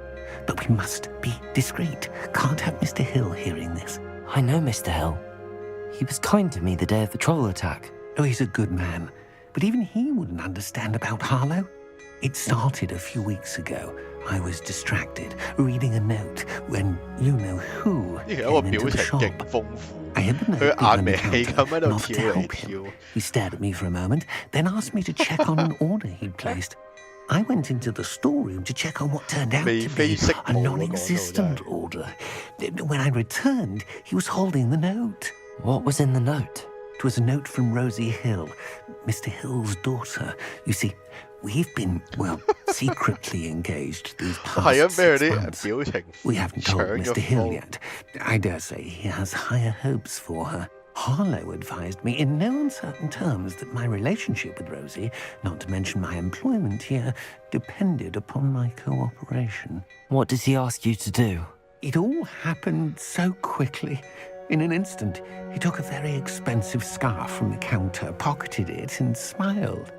but we must be discreet. Can't have Mr. Hill hearing this. I know Mr. Hill. He was kind to me the day of the troll attack. Oh, he's a good man, but even he wouldn't understand about Harlow. It started a few weeks ago. I was distracted, reading a note, when you-know-who came into the shop. I had the note on the counter, not to help him. He stared at me for a moment, then asked me to check on an order he'd placed. I went into the storeroom to check on what turned out to be a non-existent order. When I returned, he was holding the note. What was in the note? It was a note from Rosie Hill, Mr. Hill's daughter. You see, we've been, well, secretly engaged these past 6 months. We haven't told Mr. Hill yet. I dare say he has higher hopes for her. Harlow advised me in no uncertain terms that my relationship with Rosie, not to mention my employment here, depended upon my cooperation. What does he ask you to do? It all happened so quickly. In an instant, he took a very expensive scarf from the counter, pocketed it, and smiled.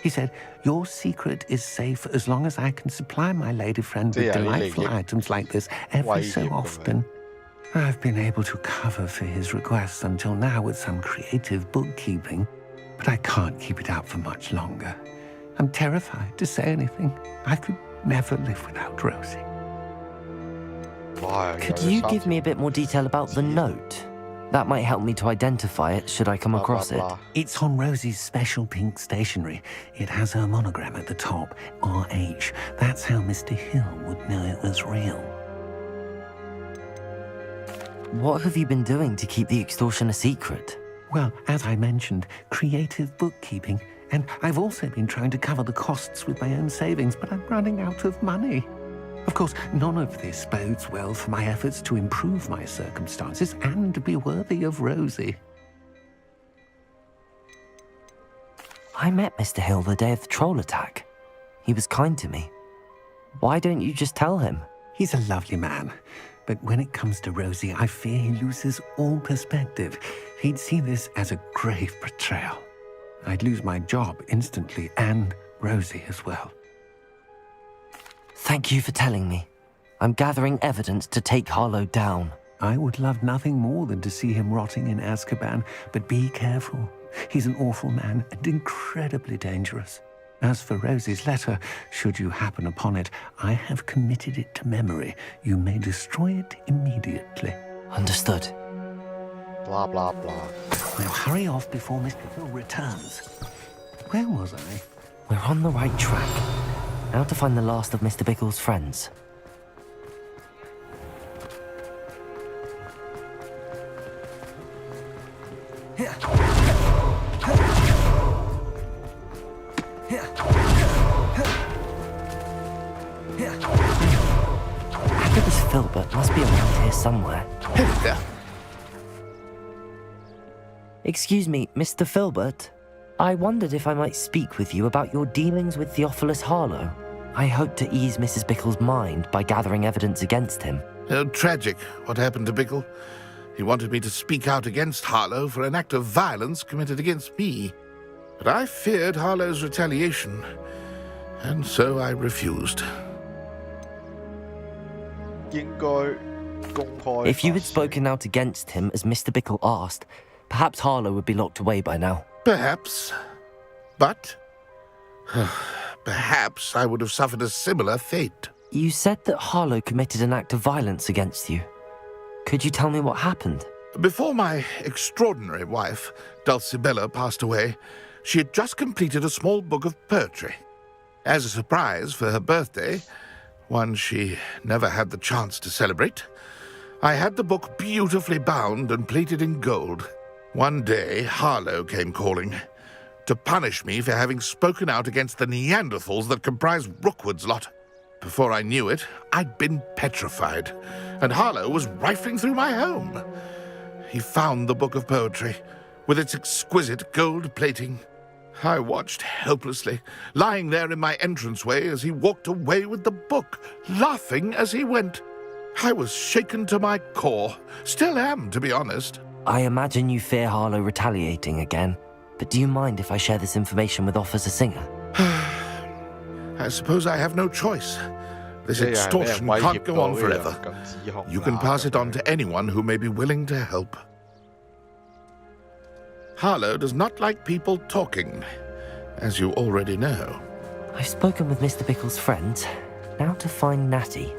He said, "Your secret is safe as long as I can supply my lady friend with delightful items like this every so often." I've been able to cover for his requests until now with some creative bookkeeping, but I can't keep it up for much longer. I'm terrified to say anything. I could never live without Rosie. Could you give me a bit more detail about the note? That might help me to identify it should I come across it. It's on Rosie's special pink stationery. It has her monogram at the top, RH. That's how Mr. Hill would know it was real. What have you been doing to keep the extortion a secret? Well, as I mentioned, creative bookkeeping. And I've also been trying to cover the costs with my own savings, but I'm running out of money. Of course, none of this bodes well for my efforts to improve my circumstances and to be worthy of Rosie. I met Mr. Hill the day of the troll attack. He was kind to me. Why don't you just tell him? He's a lovely man. But when it comes to Rosie, I fear he loses all perspective. He'd see this as a grave betrayal. I'd lose my job instantly, and Rosie as well. Thank you for telling me. I'm gathering evidence to take Harlow down. I would love nothing more than to see him rotting in Azkaban, but be careful. He's an awful man and incredibly dangerous. As for Rosie's letter, should you happen upon it, I have committed it to memory. You may destroy it immediately. Understood. Blah, blah, blah. Now hurry off before Mr. Hill returns. Where was I? We're on the right track. Now to find the last of Mr. Bickle's friends. Must be around here somewhere. Hello there. Excuse me, Mr. Filbert. I wondered if I might speak with you about your dealings with Theophilus Harlow. I hope to ease Mrs. Bickle's mind by gathering evidence against him. Tragic, what happened to Bickle. He wanted me to speak out against Harlow for an act of violence committed against me. But I feared Harlow's retaliation, and so I refused. If you had spoken out against him as Mr. Bickle asked, perhaps Harlow would be locked away by now. Perhaps. But perhaps I would have suffered a similar fate. You said that Harlow committed an act of violence against you. Could you tell me what happened? Before my extraordinary wife, Dulcibella, passed away, she had just completed a small book of poetry. As a surprise for her birthday, one she never had the chance to celebrate, I had the book beautifully bound and plated in gold. One day, Harlow came calling to punish me for having spoken out against the Neanderthals that comprise Rookwood's lot. Before I knew it, I'd been petrified, and Harlow was rifling through my home. He found the book of poetry, with its exquisite gold plating. I watched helplessly, lying there in my entranceway as he walked away with the book, laughing as he went. I was shaken to my core. Still am, to be honest. I imagine you fear Harlow retaliating again, but do you mind if I share this information with Officer Singer? I suppose I have no choice. This extortion can't go on forever. You can pass it on to anyone who may be willing to help. Harlow does not like people talking, as you already know. I've spoken with Mr. Bickle's friends. Now to find Natty.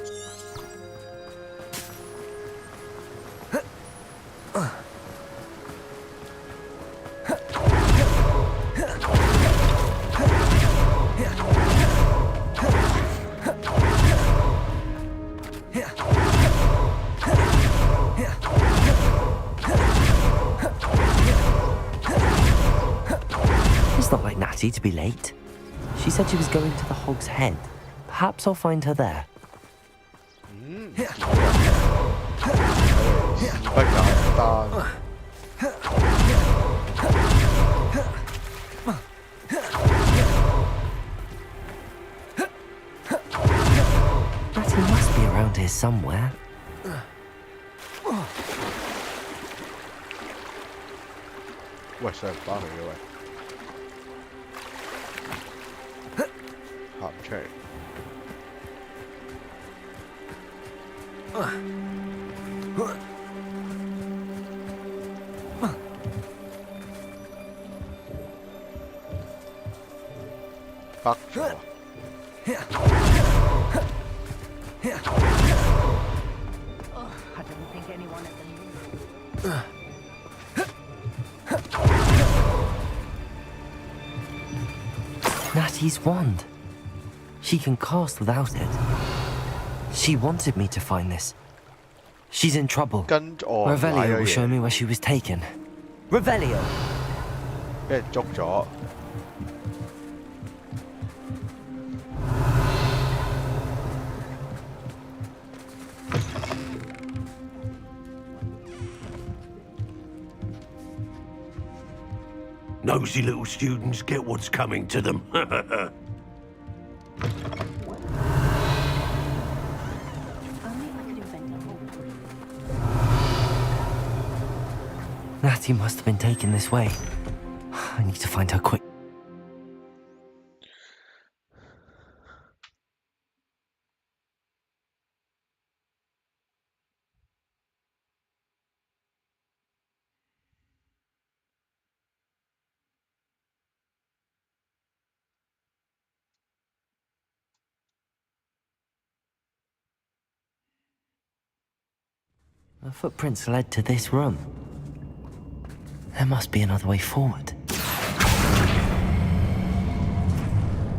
It's not like Natty to be late. She said she was going to the Hog's Head. Perhaps I'll find her there. Natty must be around here somewhere.喂，上唔翻去嘅喂，行唔出嚟。北咗啊！ I don't think anyone at the Natty's wand. She can cast without it. She wanted me to find this. She's in trouble. Revelio will show me where she was taken. Revelio! 俾人捉咗。 Nosy little students get what's coming to them. Natty must have been taken this way. I need to find her quick. The footprints led to this room. There must be another way forward.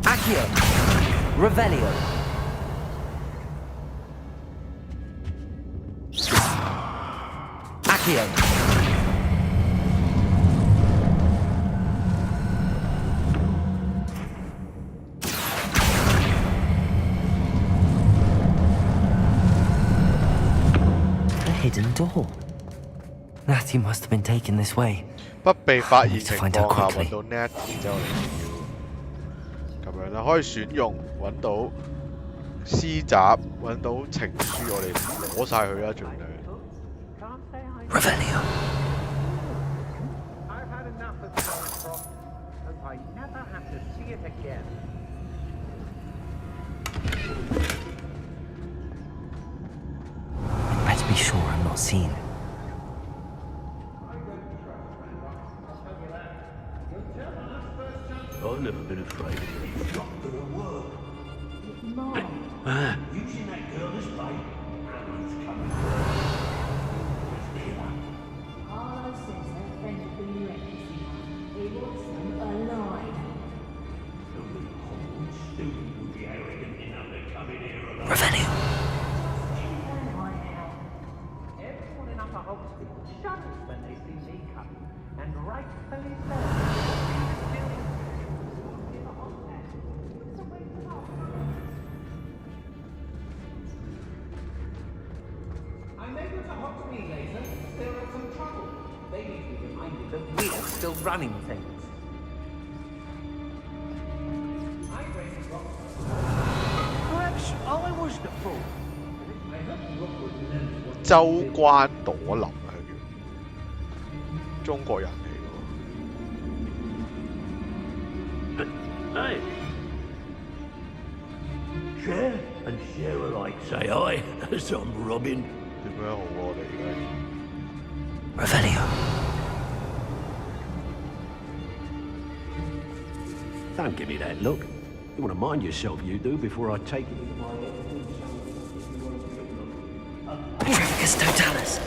Accio! Revelio! Accio! before. Natty must have been taken this way. 不被發現情況下揾到 Natty 之後嚟咁樣啦，可以選用揾到詩集，揾到情書，我哋攞晒佢啦，盡量。Revelio. I've had enough of Starcroft. Hope I never have to see it again. Better be sure I'm not seen. I've never been afraid of it. It's not gonna work. Mom, using that girl as bait, Anna's coming. Carlo says her friend has been wrecked. He wants them alive. Only Hogwarts student would be arrogant enough to come in here alone. Revelio. Everyone in Upper Hogsmeade shudders when they see me coming, and rightfully so. I'm able to Hogsmeade later. Still have some trouble. They need to be reminded that we're still running things. Perhaps I was the fool. I hope Rookwood remembers what 周關朵琳啊，佢叫中國人嚟喎。 Hey. Share and share alike, say I, as I'm Robin. 點樣好我哋而家 Revelio. Don't give me that look. You want to mind yourself, you do, before I take it into my head. Petrificus totalis.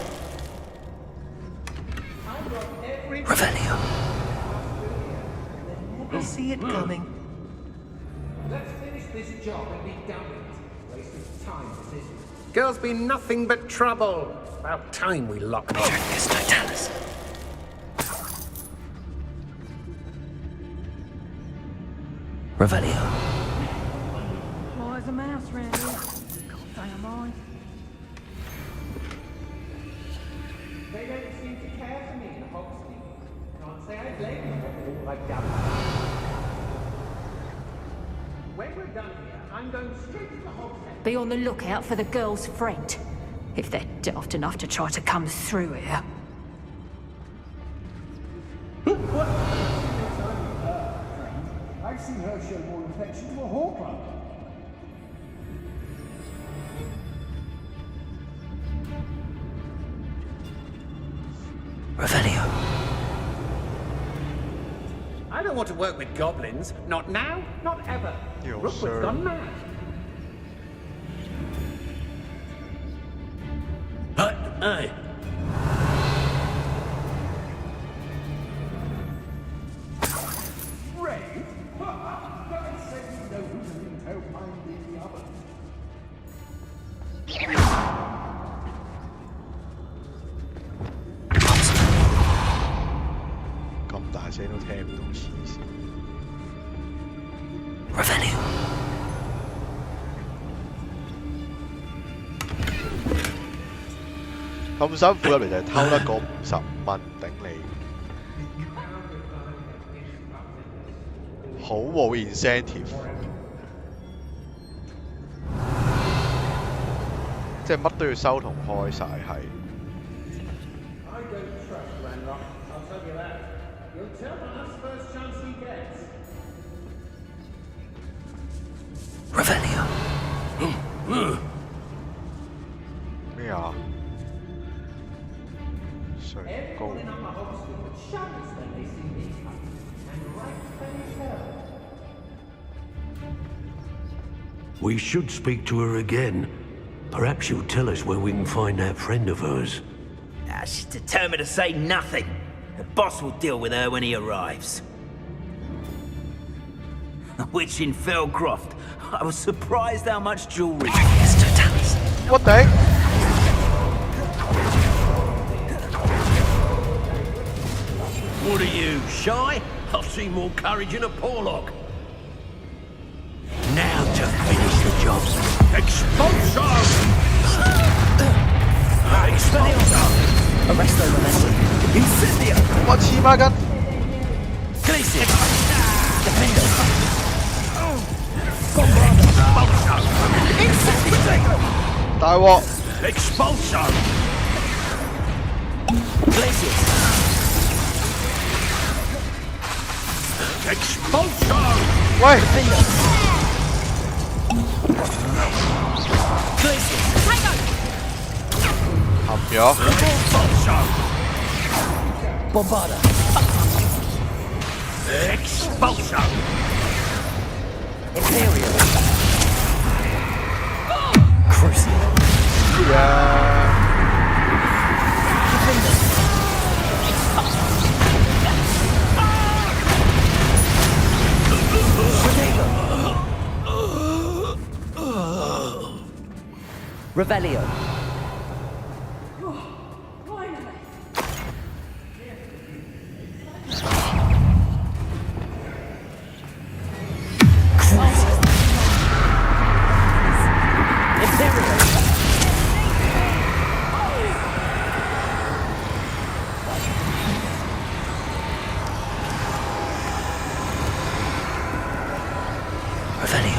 Revelio. I see it coming. Let's finish this job and be done with it. Waste of time, this is. Girl's been nothing but trouble. About time we locked up. Petrificus totalis. Revelio. Fly as a mouse round here. Goddamn eye. They don't seem to care for me in Hogsmeade. Can't say I blame them for all I've done. When we're done here, I'm going straight to the Hogshead. Be on the lookout for the girl's friend, if they're daft enough to try to come through here. What? I've seen her show more affection to a hawker. Revelio. I don't want to work with goblins. Not now, not ever. Rookwood's gone mad. Hey. Ray? God said you know who's an intel mind in the oven. 咁大聲都聽唔到黐線。Revelio. 咁辛苦入嚟就係偷得個55蚊頂你，好冇 incentive， 即係乜都要收同開晒係。I don't trust Ranrock, I'll tell you that. He'll tell on us first chance he gets. Revelio. 咩啊？上高。 Everyone in Upper Hogsmeade shudders when they see me coming, and rightfully so. We should speak to her again. Perhaps she'll tell us where we can find that friend of hers. She's determined to say nothing. The boss will deal with her when he arrives. Which in Felcroft, I was surprised how much jewelry. What the heck? What are you, shy? I've seen more courage in a Porlock. Now to finish the job. Expulso! Arresto momentum. Incendio. 我黐孖筋。Glacier. Defender. Incendio. 大鑊 Expulsion. Glacier. Expulsion. 喂 Defender. Glacier. 含咗。 Bombarda. Expulsion. Imperial. Crucial. Defender. Revelio. Revelio.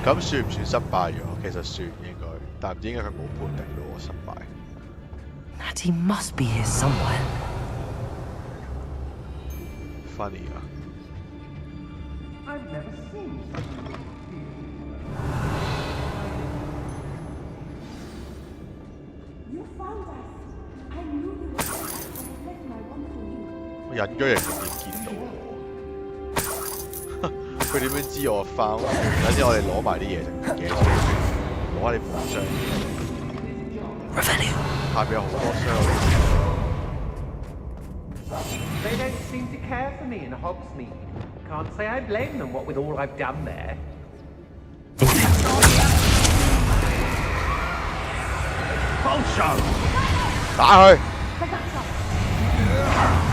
咁算唔算失敗咗？其實算應該，但唔知點解佢冇判定到我失敗。That he must be here somewhere. Funny 啊！ I've never seen such a You found us. I knew you were there when I left my one for you. 我隱咗形入面見到我，佢點樣知我翻？等陣我哋攞埋啲嘢食嘅，攞下你本箱。下邊有好多箱。 They don't seem to care for me in Hogsmeade. Can't say I blame them, what with all I've done there. 打佢！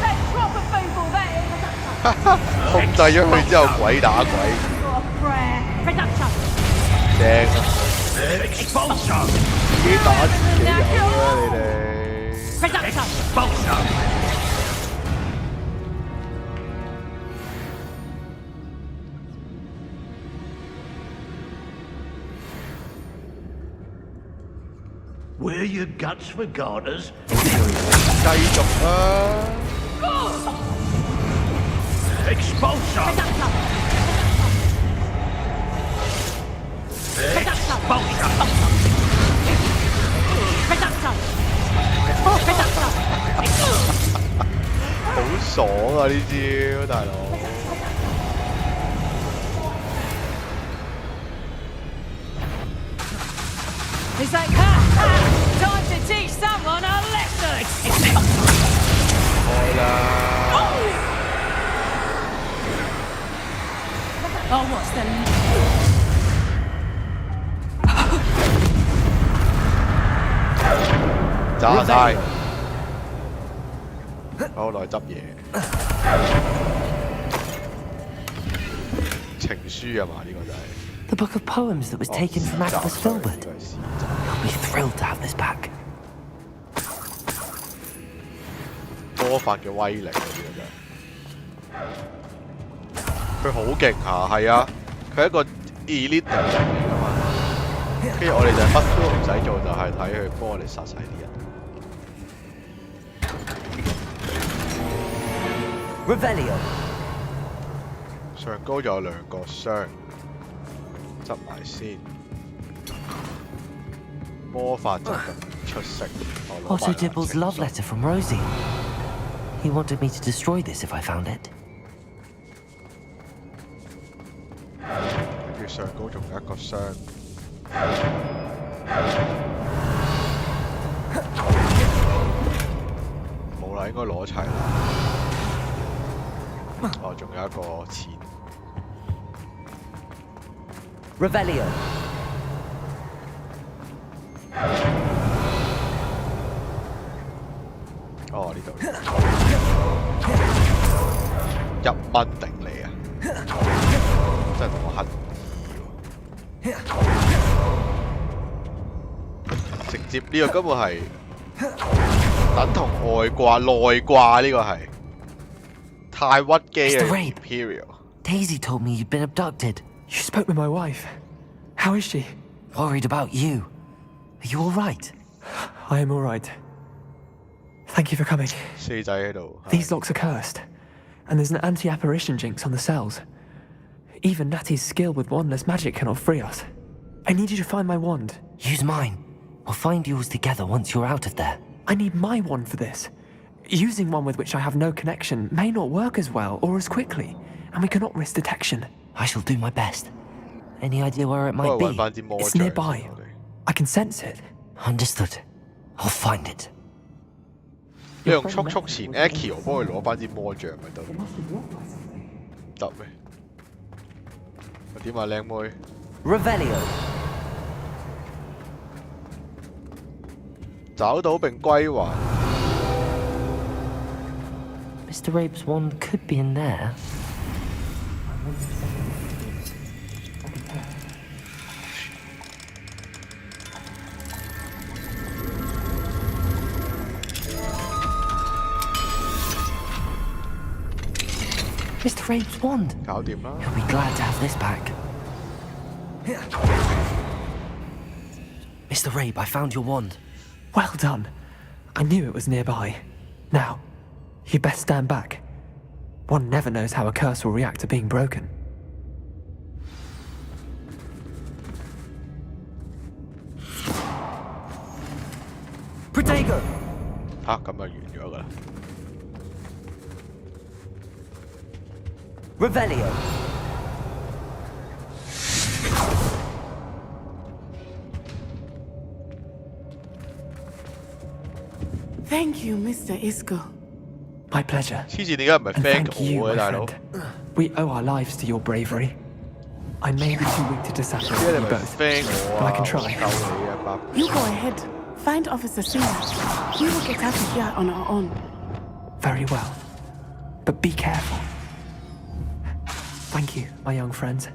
That's proper football, that is. 控制咗佢之後，鬼打鬼， Got a prayer. Production. 正啊！自己打自己有啦，你哋。 Production. Where your guts for garters? 繼續啦！ Expulsion. Production. 好爽啊！呢招大佬。 It's like, time to teach someone a lesson. 開啦！ Oh, what's the... 炸晒！好來執嘢。情書啊嘛，呢個就係。 The book of poems that was taken from Agabus Filbert. I'll be thrilled to have this back. 魔法嘅威力啊！呢個真係。佢好勁下，係啊，佢係一個 elite 人嚟㗎嘛。跟住我哋就乜都唔使做，就係睇佢幫我哋殺晒啲人。 Revelio. 上高仲有兩個箱，執埋先。魔法就咁出色。Also Dibble's love letter from Rosie. He wanted me to destroy this if I found it. 跟住上高仲有一個箱。冇啦，應該攞齊啦。哦，仲有一個錢。Revelio. 哦，呢度。一蚊頂你啊！真係同我乞兒喎，直接呢個根本係等同外掛內掛呢個係太屈機啊 ！Imperial Daisy told me you'd been abducted. You spoke with my wife. How is she? Worried about you. Are you all right? I am all right. Thank you for coming. 四仔喺度。These locks are cursed, and there's an anti-apparition jinx on the cells. Even Natty's skill with wandless magic cannot free us. I need you to find my wand. Use mine. We'll find yours together once you're out of there. I need my wand for this. Using one with which I have no connection may not work as well or as quickly, and we cannot risk detection. I shall do my best. Any idea where it might be? It's nearby. I can sense it. Understood. I'll find it. 你用速速前 Aki 我幫佢攞翻支魔杖咪得？得咩？點啊，靚妹 Revelio 找到並歸還。Mr. Rabe's wand could be in there. Mr. Rabe's wand. 搞掂啦。 He'll be glad to have this back. Mr. Rabe, I found your wand. Well done. I knew it was nearby. Now, you'd best stand back. One never knows how a curse will react to being broken. Protego! 嚇，咁就完咗㗎啦。Revelio. Thank you, Mr. Isco. My pleasure. 黐線，點解唔係 And thank thank you, 我嘅 my 大佬？ friend. We owe our lives to your bravery. I may be too weak to decipher 點解你 you 唔係 both, thank but 我 I 啊？ can 我 try. 救你啊，爸！ You go ahead. Find Officer Singer. We will get out of here on our own. Very well. But be careful. Thank you, my young friends.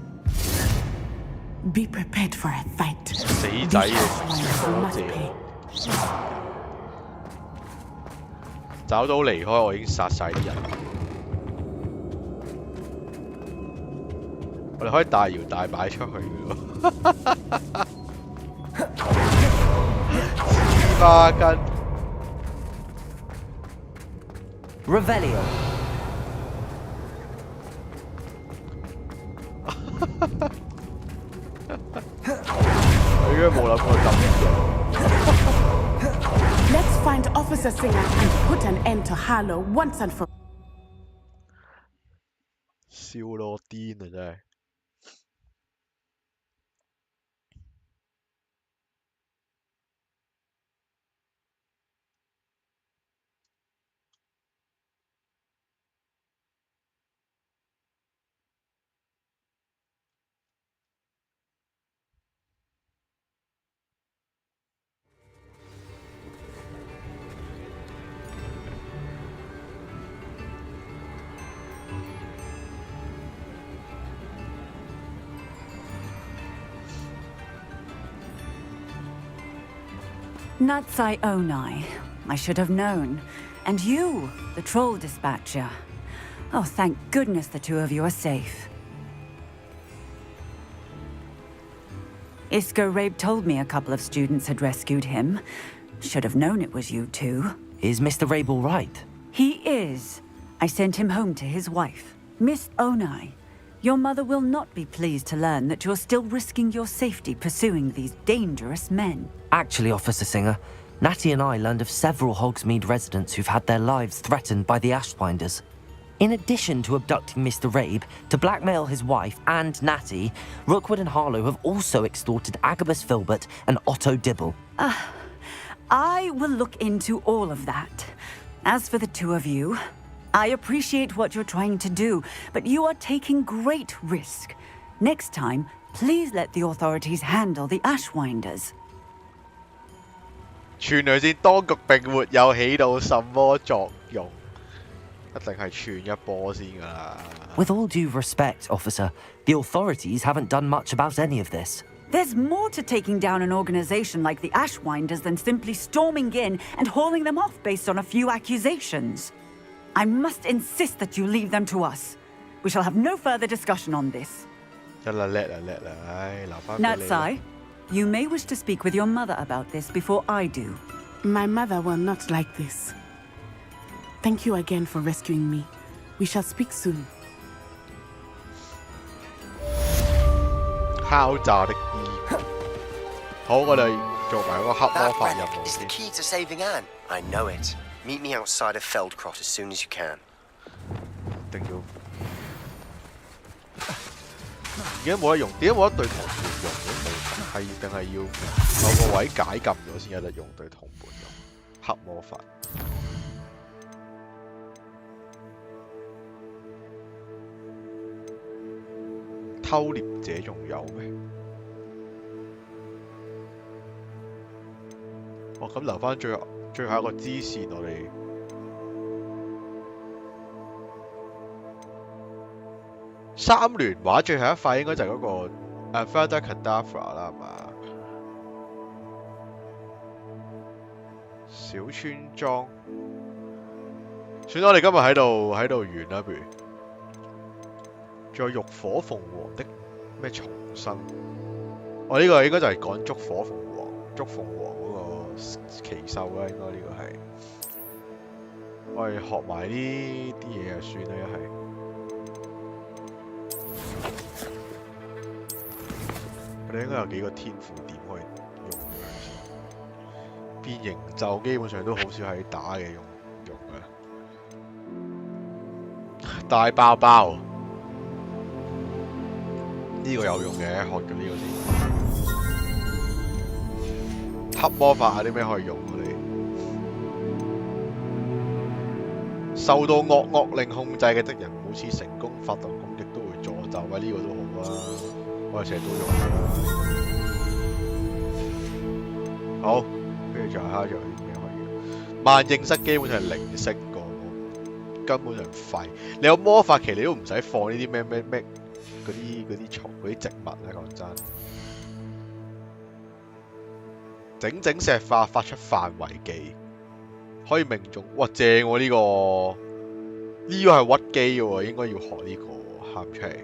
Be prepared for a fight. 死仔啊！ You must pay. 找到離開，我已經殺晒啲人。我哋可以大搖大擺出去嘅喎。黐孖筋。Revelio. 我應該冇諗過咁嘅。 Let's find Officer Singer and put an end to Harlow once and for all. 笑到我癲啊！真係。Natsai Onai. I should have known. And you, the troll dispatcher. Oh, thank goodness the two of you are safe. Isco Rabe told me a couple of students had rescued him. Should have known it was you two. Is Mr. Rabe all right? He is. I sent him home to his wife. Miss Onai, your mother will not be pleased to learn that you're still risking your safety pursuing these dangerous men. Actually, Officer Singer, Natty and I learned of several Hogsmeade residents who've had their lives threatened by the Ashwinders. In addition to abducting Mr. Rabe to blackmail his wife and Natty, Rookwood and Harlow have also extorted Agabus Filbert and Otto Dibble. I will look into all of that. As for the two of you, I appreciate what you're trying to do, but you are taking great risk. Next time, please let the authorities handle the Ashwinders. 傳來先當局並沒有起到什麼作用。一定係串一波先㗎啦。With all due respect, officer, the authorities haven't done much about any of this. There's more to taking down an organization like the Ashwinders than simply storming in and hauling them off based on a few accusations. I must insist that you leave them to us. We shall have no further discussion on this. 得啦，叻啦，叻啦，唉，留翻俾你啦。 Natsai, you may wish to speak with your mother about this before I do. My mother will not like this. Thank you again for rescuing me. We shall speak soon. 敲詐的衣服。好，我哋做埋嗰個黑魔法任務 Is the 先。 key to saving Anne. I know it. Meet me outside of Feldcroft as soon as you can. 一定要。而家冇得用，點解冇得對同伴用嘅？係定係要某個位解禁咗先有得用對同伴用黑魔法？偷獵者仲有咩？哦，咁留翻最後一個支線，我哋三聯畫最後一塊應該就係嗰個Avada Kedavra 啦，係嘛？小村莊，算啦，我哋今日喺度完啦，不如。仲有浴火鳳凰的咩重生？我呢個應該就係講燭火鳳凰嗰個奇獸啦，應該呢個係。我哋學埋呢啲嘢就算啦，一係。我哋應該有幾個天賦點可以用嘅。變形咒基本上都好少喺打嘅用嘅。大包包。呢個有用嘅，學咗呢個先。黑魔法有啲咩可以用我哋？受到惡令控制嘅敵人每次成功發動攻擊都會詛咒，喂呢個都好啊，我哋成日都用嘅。好，跟住仲有啲咩可以用？萬應室基本上係零式個，根本上廢。你有魔法期你都唔使放呢啲咩。嗰啲蟲嗰啲植物咧，講真，整石化發出範圍技，可以命中，哇正喎呢個，呢個係屈機嘅喎，應該要學呢個喎，喊出嚟。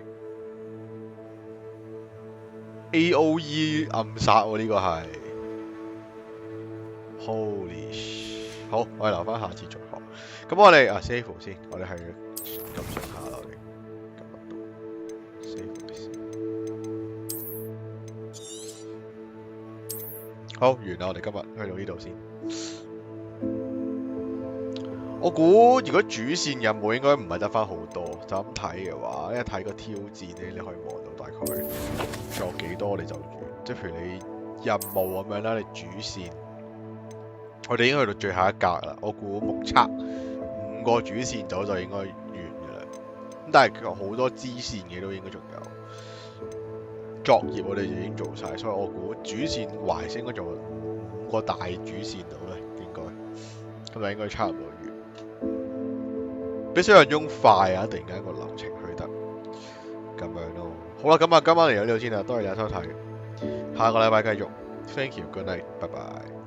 AOE 暗殺喎呢個係 ，Holy shit！ 好，我哋留翻下次再學。咁我哋save 先，我哋係咁上下啦，我哋。好，完啦！我哋今日去到呢度先。我估如果主線任務應該唔係得翻好多，就咁睇嘅話，因為睇個挑戰咧，你可以望到大概仲有幾多你就完。即係譬如你任務咁樣啦，你主線，我哋已經去到最後一格啦。我估目測5個主線組就應該完嘅啦。咁但係好多支線嘅都應該仲有。作業我哋就已經做晒，所以我估主線懷先應該做5個大主線度咧，應該咁就應該差唔多完。比想象中快啊！突然間個流程去得咁樣咯。好啦，咁今晚嚟到呢度先啦，多謝大家收睇，下個禮拜繼續。Thank you，good night，拜拜。